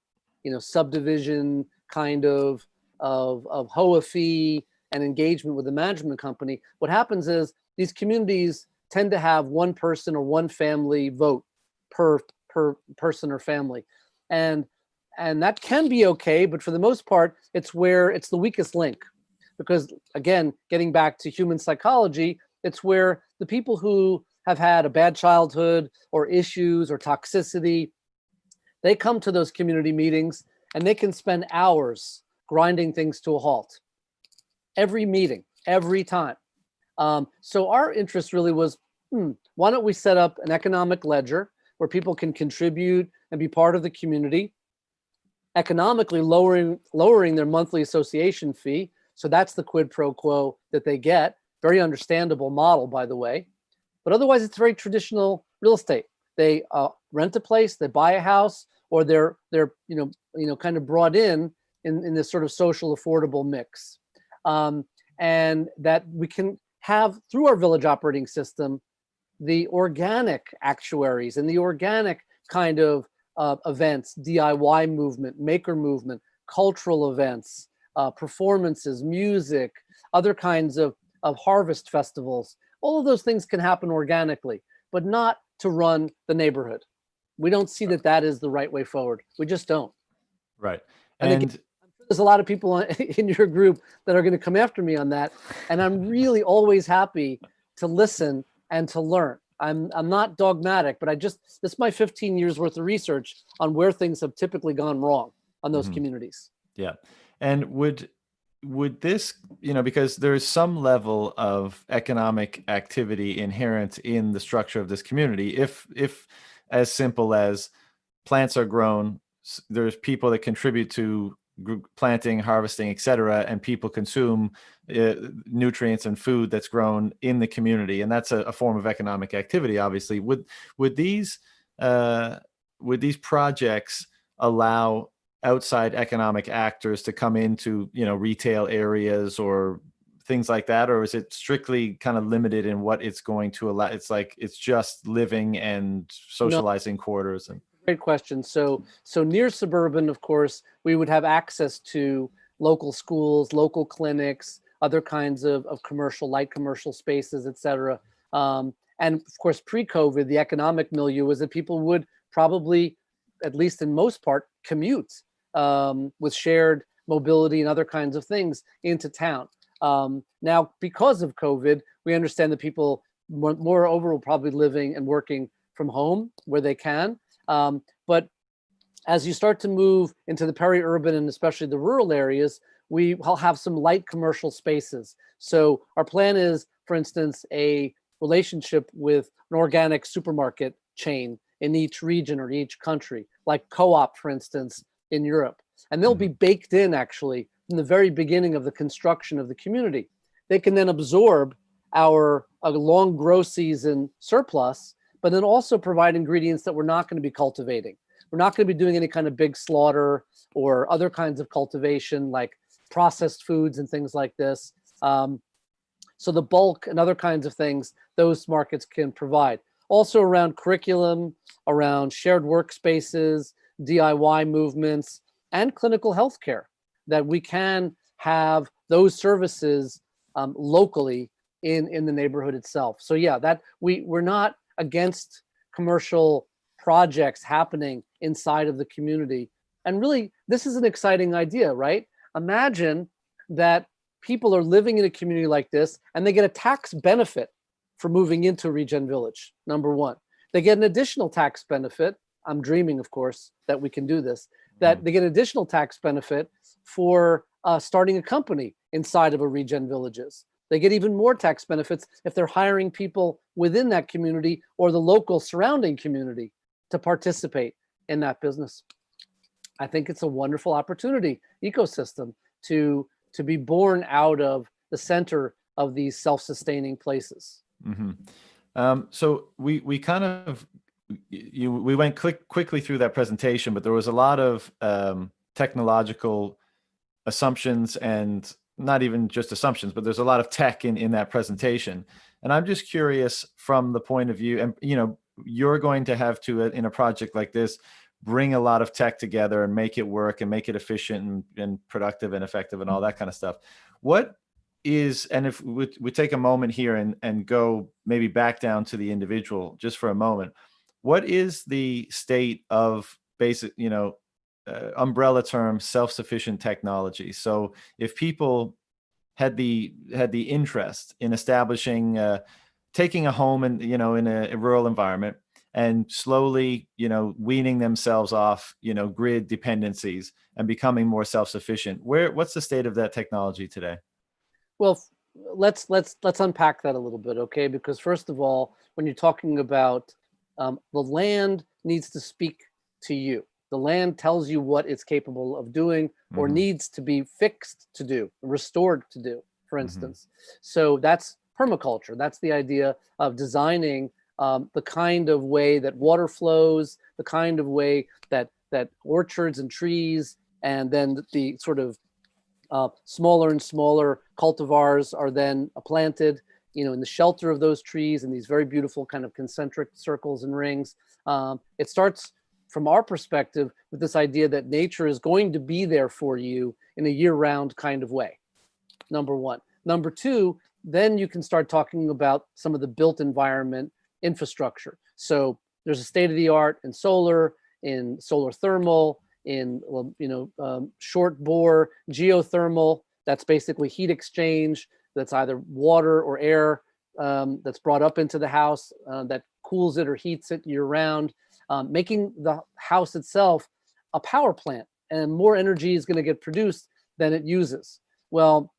subdivision kind of HOA fee and engagement with the management company, what happens is these communities tend to have one person or one family vote per person or family. And that can be okay, but for the most part, it's the weakest link. Because again, getting back to human psychology, it's where the people who have had a bad childhood or issues or toxicity, they come to those community meetings and they can spend hours grinding things to a halt. Every meeting, every time. So our interest really was, why don't we set up an economic ledger where people can contribute and be part of the community, economically lowering their monthly association fee. So that's the quid pro quo that they get. Very understandable model, by the way. But otherwise, it's very traditional real estate. They rent a place, they buy a house, or they're kind of brought in this sort of social affordable mix, and that we can have through our village operating system the organic actuaries and the organic kind of events, DIY movement, maker movement, cultural events, performances, music, other kinds of harvest festivals. All of those things can happen organically, but not to run the neighborhood. We don't see that is the right way forward. We just don't. Right. And again, I'm sure there's a lot of people in your group that are going to come after me on that. And I'm really always happy to listen and to learn. I'm not dogmatic, but this is my 15 years worth of research on where things have typically gone wrong on those communities. Yeah. And would this, because there's some level of economic activity inherent in the structure of this community, if as simple as plants are grown, there's people that contribute to planting, harvesting, etc., and people consume nutrients and food that's grown in the community, and that's a form of economic activity. Obviously, would these projects allow outside economic actors to come into retail areas or things like that, or is it strictly kind of limited in what it's going to allow? It's like it's just living and socializing quarters. And great question. So near suburban, of course, we would have access to local schools, local clinics, other kinds of light commercial spaces, et cetera. And of course, pre-COVID, the economic milieu was that people would probably, at least in most part, commute with shared mobility and other kinds of things into town. Now, because of COVID, we understand that people moreover will probably living and working from home where they can. But as you start to move into the peri-urban and especially the rural areas, we will have some light commercial spaces. So our plan is, for instance, a relationship with an organic supermarket chain in each region or each country, like Co-op, for instance, in Europe. And they'll be baked in actually from the very beginning of the construction of the community. They can then absorb our long grow season surplus, but then also provide ingredients that we're not going to be cultivating. We're not going to be doing any kind of big slaughter or other kinds of cultivation like processed foods and things like this. So the bulk and other kinds of things those markets can provide. Also around curriculum, around shared workspaces, DIY movements, and clinical healthcare, that we can have those services locally in the neighborhood itself. So yeah, that we're not against commercial projects happening inside of the community. And really, this is an exciting idea, right? Imagine that people are living in a community like this and they get a tax benefit for moving into Regen Village, number one. They get an additional tax benefit. I'm dreaming, of course, that we can do this, that they get an additional tax benefit for starting a company inside of a Regen Villages. They get even more tax benefits if they're hiring people within that community or the local surrounding community to participate in that business. I think it's a wonderful opportunity ecosystem to be born out of the center of these self-sustaining places. Mm-hmm. So we kind of we went quickly through that presentation, but there was a lot of technological assumptions, and not even just assumptions, but there's a lot of tech in that presentation. And I'm just curious from the point of view, and you're going to have to, in a project like this, bring a lot of tech together and make it work and make it efficient and productive and effective and all that kind of stuff. What is, and if we take a moment here and go maybe back down to the individual just for a moment, what is the state of basic, umbrella term self-sufficient technology? So if people had the interest in establishing, taking a home in a rural environment and slowly, weaning themselves off, grid dependencies and becoming more self-sufficient, what's the state of that technology today? Well, let's unpack that a little bit, okay? Because first of all, when you're talking about the land needs to speak to you. The land tells you what it's capable of doing or needs to be fixed to do, restored to do, for instance. So that's permaculture. That's the idea of designing the kind of way that water flows, the kind of way that orchards and trees, and then the sort of smaller and smaller cultivars are then planted, in the shelter of those trees in these very beautiful kind of concentric circles and rings. It starts from our perspective with this idea that nature is going to be there for you in a year-round kind of way, number one. Number two, then you can start talking about some of the built environment infrastructure. So there's a state-of-the-art in solar thermal, in short bore geothermal. That's basically heat exchange. That's either water or air that's brought up into the house that cools it or heats it year round, making the house itself a power plant, and more energy is going to get produced than it uses. Well,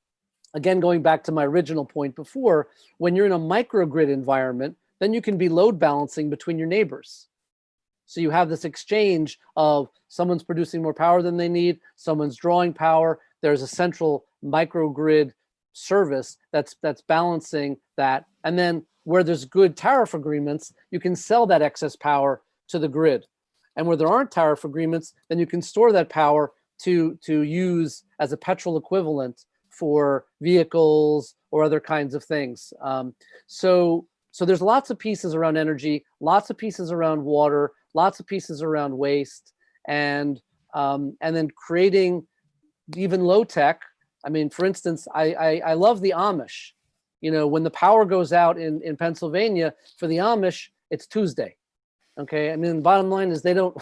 again, going back to my original point before, when you're in a microgrid environment, then you can be load balancing between your neighbors. So you have this exchange of someone's producing more power than they need, someone's drawing power. There's a central microgrid service that's balancing that. And then where there's good tariff agreements, you can sell that excess power to the grid. And where there aren't tariff agreements, then you can store that power to use as a petrol equivalent for vehicles or other kinds of things. So there's lots of pieces around energy, lots of pieces around water, lots of pieces around waste, and then creating even low tech. I mean, for instance, I love the Amish. When the power goes out in Pennsylvania, for the Amish, it's Tuesday. Okay, I mean, the bottom line is they don't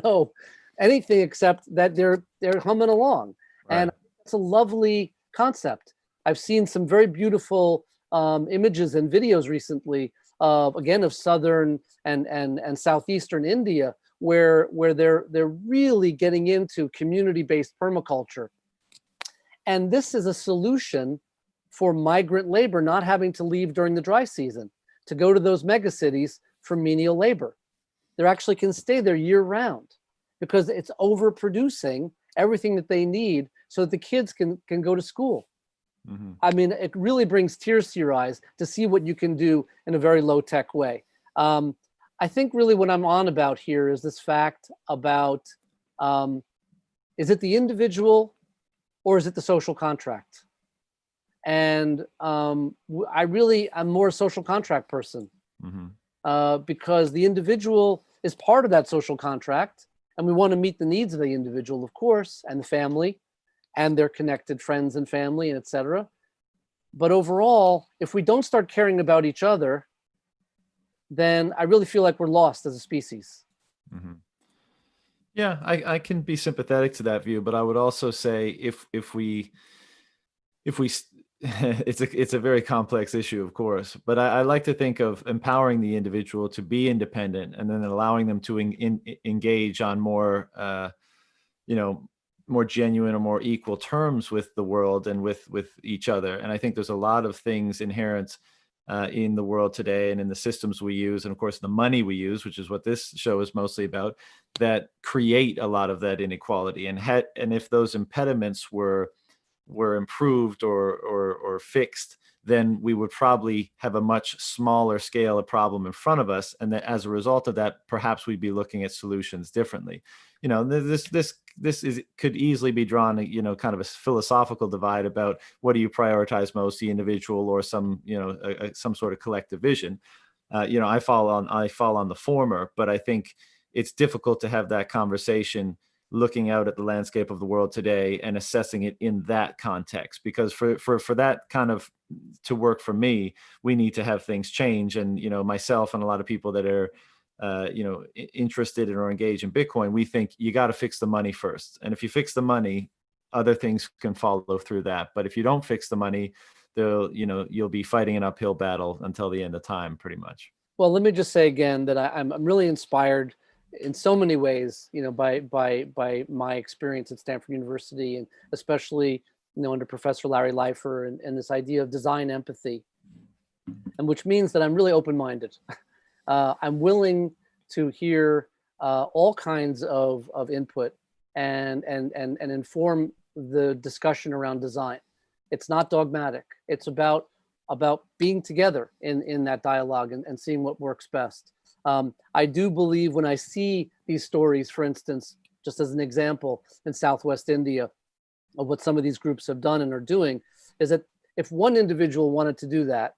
know anything except that they're humming along, right. And it's a lovely concept. I've seen some very beautiful images and videos recently of southern and southeastern India, where they're really getting into community-based permaculture. And this is a solution for migrant labor not having to leave during the dry season to go to those megacities for menial labor. They actually can stay there year round because it's overproducing everything that they need so that the kids can go to school. Mm-hmm. I mean, it really brings tears to your eyes to see what you can do in a very low tech way. I think really what I'm on about here is this fact about, is it the individual or is it the social contract? And I'm more a social contract person. Mm-hmm. Because the individual is part of that social contract, and we want to meet the needs of the individual, of course, and the family, and their connected friends and family, and et cetera. But overall, if we don't start caring about each other, then I really feel like we're lost as a species. Mm-hmm. Yeah, I can be sympathetic to that view, but I would also say if we it's a very complex issue, of course, but I like to think of empowering the individual to be independent and then allowing them to engage on more, more genuine or more equal terms with the world and with each other. And I think there's a lot of things inherent in the world today and in the systems we use, and of course the money we use, which is what this show is mostly about, that create a lot of that inequality. And if those impediments were improved or fixed, then we would probably have a much smaller scale of problem in front of us. And that as a result of that, perhaps we'd be looking at solutions differently. You know, this could easily be drawn, you know, kind of a philosophical divide about what do you prioritize most, the individual or some, you know, some sort of collective vision. You know, I fall on the former, but I think it's difficult to have that conversation looking out at the landscape of the world today and assessing it in that context, because for that kind of to work for me, we need to have things change. And, you know, myself and a lot of people that are you know, interested in or engaged in Bitcoin, we think you got to fix the money first. And if you fix the money, other things can follow through that. But if you don't fix the money, you know, you'll be fighting an uphill battle until the end of time, pretty much. Well, let me just say again that I'm really inspired in so many ways, you know, by my experience at Stanford University, and especially, you know, under Professor Larry Leifer, and this idea of design empathy, and which means that I'm really open-minded. I'm willing to hear all kinds of input and inform the discussion around design. It's not dogmatic. It's about being together in that dialogue and seeing what works best. I do believe when I see these stories, for instance, just as an example, in Southwest India, of what some of these groups have done and are doing, is that if one individual wanted to do that,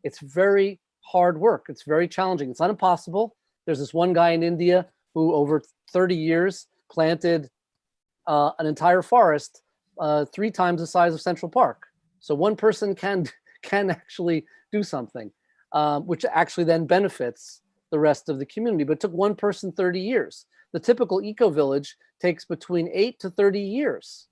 it's very hard work. It's very challenging. It's not impossible. There's this one guy in India who over 30 years planted an entire forest 3 times the size of Central Park. So one person can actually do something, which actually then benefits the rest of the community. But it took one person 30 years. The typical eco-village takes between 8 to 30 years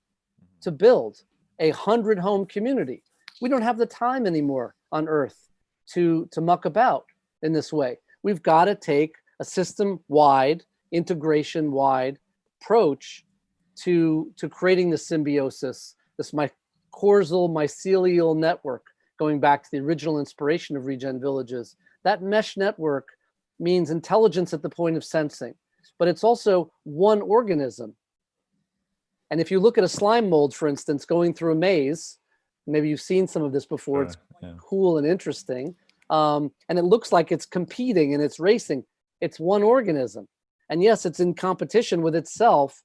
to build a 100-home community. We don't have the time anymore on Earth to muck about in this way. We've got to take a system-wide, integration-wide approach to creating the symbiosis, this mycelial network, going back to the original inspiration of Regen Villages. That mesh network means intelligence at the point of sensing, but it's also one organism. And if you look at a slime mold, for instance, going through a maze, maybe you've seen some of this before, it's quite cool and interesting. And it looks like it's competing and it's racing. It's one organism. And yes, it's in competition with itself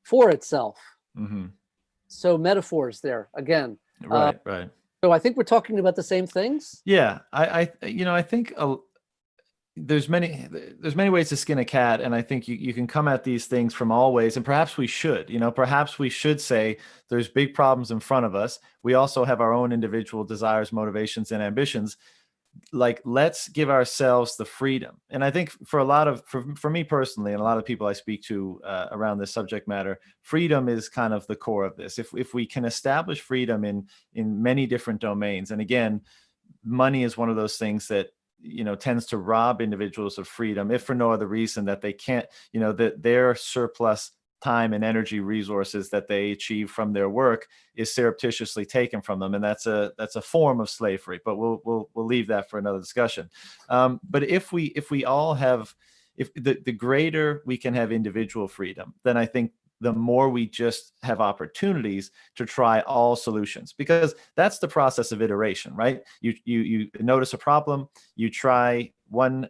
for itself. Mm-hmm. So metaphors there again. Right. So I think we're talking about the same things. Yeah, I think there's many ways to skin a cat, and I think you can come at these things from all ways, and perhaps we should, perhaps we should say there's big problems in front of us. We also have our own individual desires, motivations, and ambitions. Like, let's give ourselves the freedom. And I think for me personally, and a lot of people I speak to around this subject matter, freedom is kind of the core of this. If we can establish freedom in many different domains, and again, money is one of those things that tends to rob individuals of freedom, if for no other reason that they can't, that their surplus time and energy resources that they achieve from their work is surreptitiously taken from them, and that's a form of slavery. But we'll leave that for another discussion. But if the greater we can have individual freedom, then I think the more we just have opportunities to try all solutions, because that's the process of iteration, right? You notice a problem, you try one,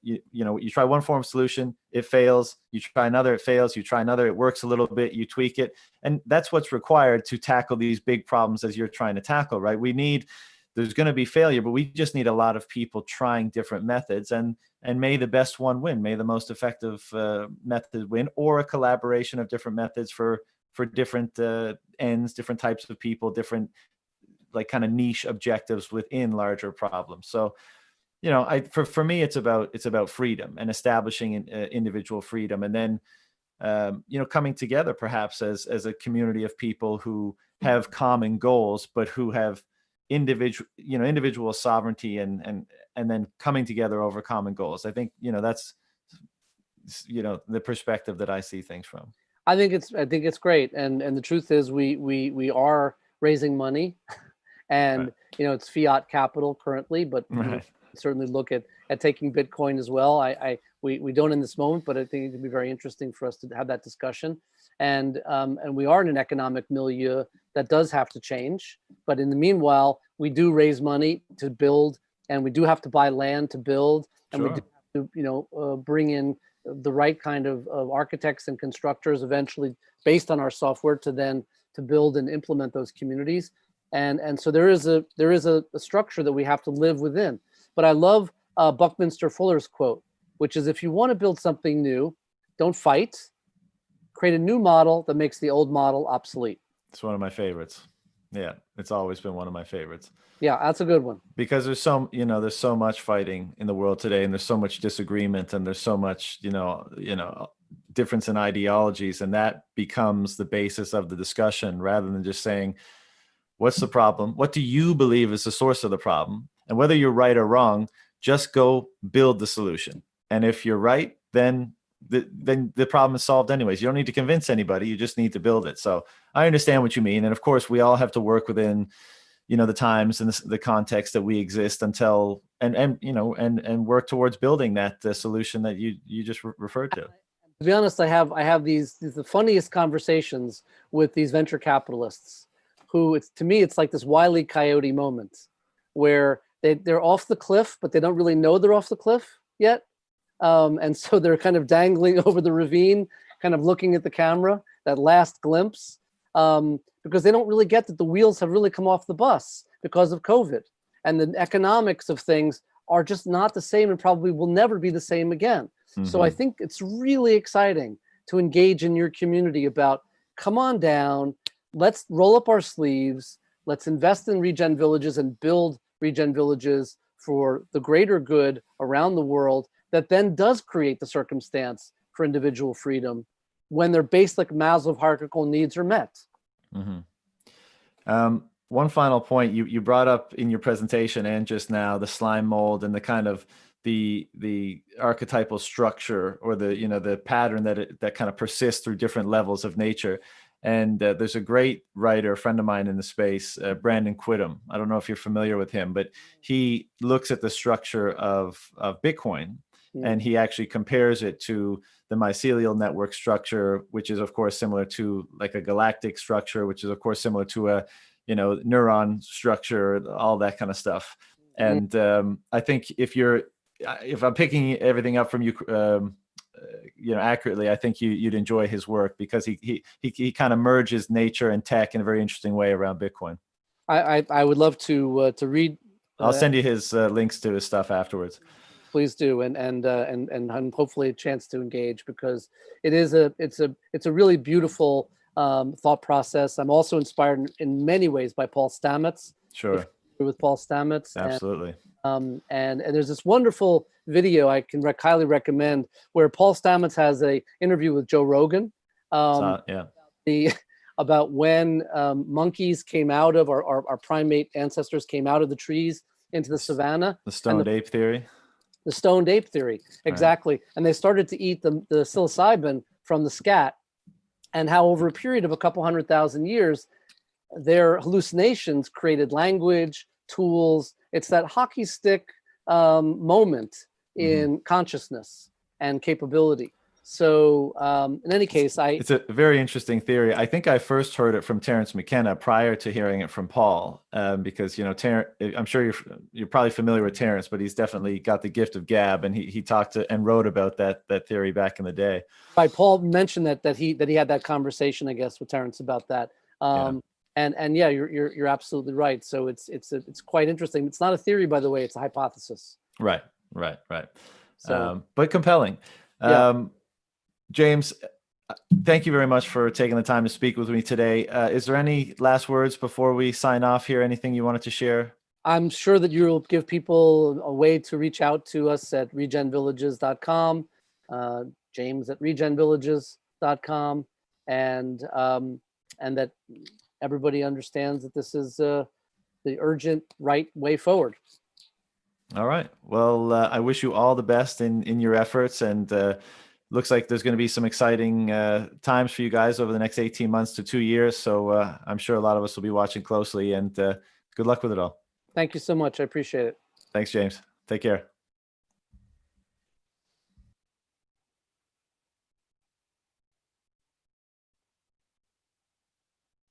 you try one form of solution, it fails, you try another, it fails, you try another, it works a little bit, you tweak it. And that's what's required to tackle these big problems as you're trying to tackle, right? There's going to be failure, but we just need a lot of people trying different methods, and may the best one win, may the most effective method win, or a collaboration of different methods for different ends, different types of people, different kind of niche objectives within larger problems. So, for me, it's about freedom and establishing individual freedom, and then coming together perhaps as a community of people who have common goals, but who have individual sovereignty, and then coming together over common goals. I think that's the perspective that I see things from. I think it's great, and the truth is we are raising money, and Right. it's fiat capital currently, but Right. certainly look at taking Bitcoin as well. We don't in this moment, but I think it could be very interesting for us to have that discussion. And we are in an economic milieu that does have to change, but in the meanwhile, we do raise money to build, and we do have to buy land to build, and we do Sure. have to bring in the right kind of architects and constructors eventually based on our software to build and implement those communities. And so there is a structure that we have to live within. But I love Buckminster Fuller's quote, which is, if you want to build something new, don't fight, create a new model that makes the old model obsolete. It's one of my favorites. Yeah, it's always been one of my favorites. Yeah, that's a good one. Because there's there's so much fighting in the world today, and there's so much disagreement, and there's so much, difference in ideologies, and that becomes the basis of the discussion rather than just saying, what's the problem? What do you believe is the source of the problem? And whether you're right or wrong, just go build the solution. And if you're right, then the problem is solved anyways. You don't need to convince anybody. You just need to build it. So I understand what you mean. And of course, we all have to work within, the times and the context that we exist until, and work towards building that solution that you just referred to. To be honest, I have these the funniest conversations with these venture capitalists who, to me, it's like this Wile E. Coyote moment where they're off the cliff, but they don't really know they're off the cliff yet. And so they're kind of dangling over the ravine, kind of looking at the camera, that last glimpse, because they don't really get that the wheels have really come off the bus because of COVID. And the economics of things are just not the same and probably will never be the same again. Mm-hmm. So I think it's really exciting to engage in your community about, come on down, let's roll up our sleeves, let's invest in Regen Villages and build Regen Villages for the greater good around the world that then does create the circumstance for individual freedom when their basic Maslow hierarchical needs are met. Mm-hmm. One final point you brought up in your presentation and just now, the slime mold and the kind of the archetypal structure, or the pattern that kind of persists through different levels of nature. And there's a great writer, a friend of mine in the space, Brandon Quittem. I don't know if you're familiar with him, but he looks at the structure of Bitcoin, and he actually compares it to the mycelial network structure, which is of course similar to like a galactic structure, which is of course similar to a neuron structure, all that kind of stuff. And I think if I'm picking everything up from you, accurately, I think you'd enjoy his work, because he kind of merges nature and tech in a very interesting way around Bitcoin. I would love to read. I'll send you his links to his stuff afterwards. Please do, and hopefully a chance to engage, because it's a really beautiful thought process. I'm also inspired in many ways by Paul Stamets. Sure. With Paul Stamets. Absolutely. And there's this wonderful video I can highly recommend where Paul Stamets has a interview with Joe Rogan. About when monkeys came out of our primate ancestors came out of the trees into the savanna. The stoned ape theory. The stoned ape theory, exactly. Right. And they started to eat the psilocybin from the scat, and how over a period of a couple 100,000 years, their hallucinations created language, tools. It's that hockey stick moment in consciousness and capability. So in any case, it's a very interesting theory. I think I first heard it from Terence McKenna prior to hearing it from Paul, because I'm sure you're probably familiar with Terence, but he's definitely got the gift of gab, and he talked to and wrote about that theory back in the day. Right, Paul mentioned that he had that conversation, I guess, with Terence about that. And yeah, you're absolutely right. So it's quite interesting. It's not a theory, by the way; it's a hypothesis. Right. So, but compelling. James, thank you very much for taking the time to speak with me today. Is there any last words before we sign off here? Anything you wanted to share? I'm sure that you'll give people a way to reach out to us at regenvillages.com, James at regenvillages.com, and that everybody understands that this is the urgent right way forward. All right. Well, I wish you all the best in your efforts, and looks like there's going to be some exciting times for you guys over the next 18 months to 2 years. So I'm sure a lot of us will be watching closely, and good luck with it all. Thank you so much. I appreciate it. Thanks, James. Take care.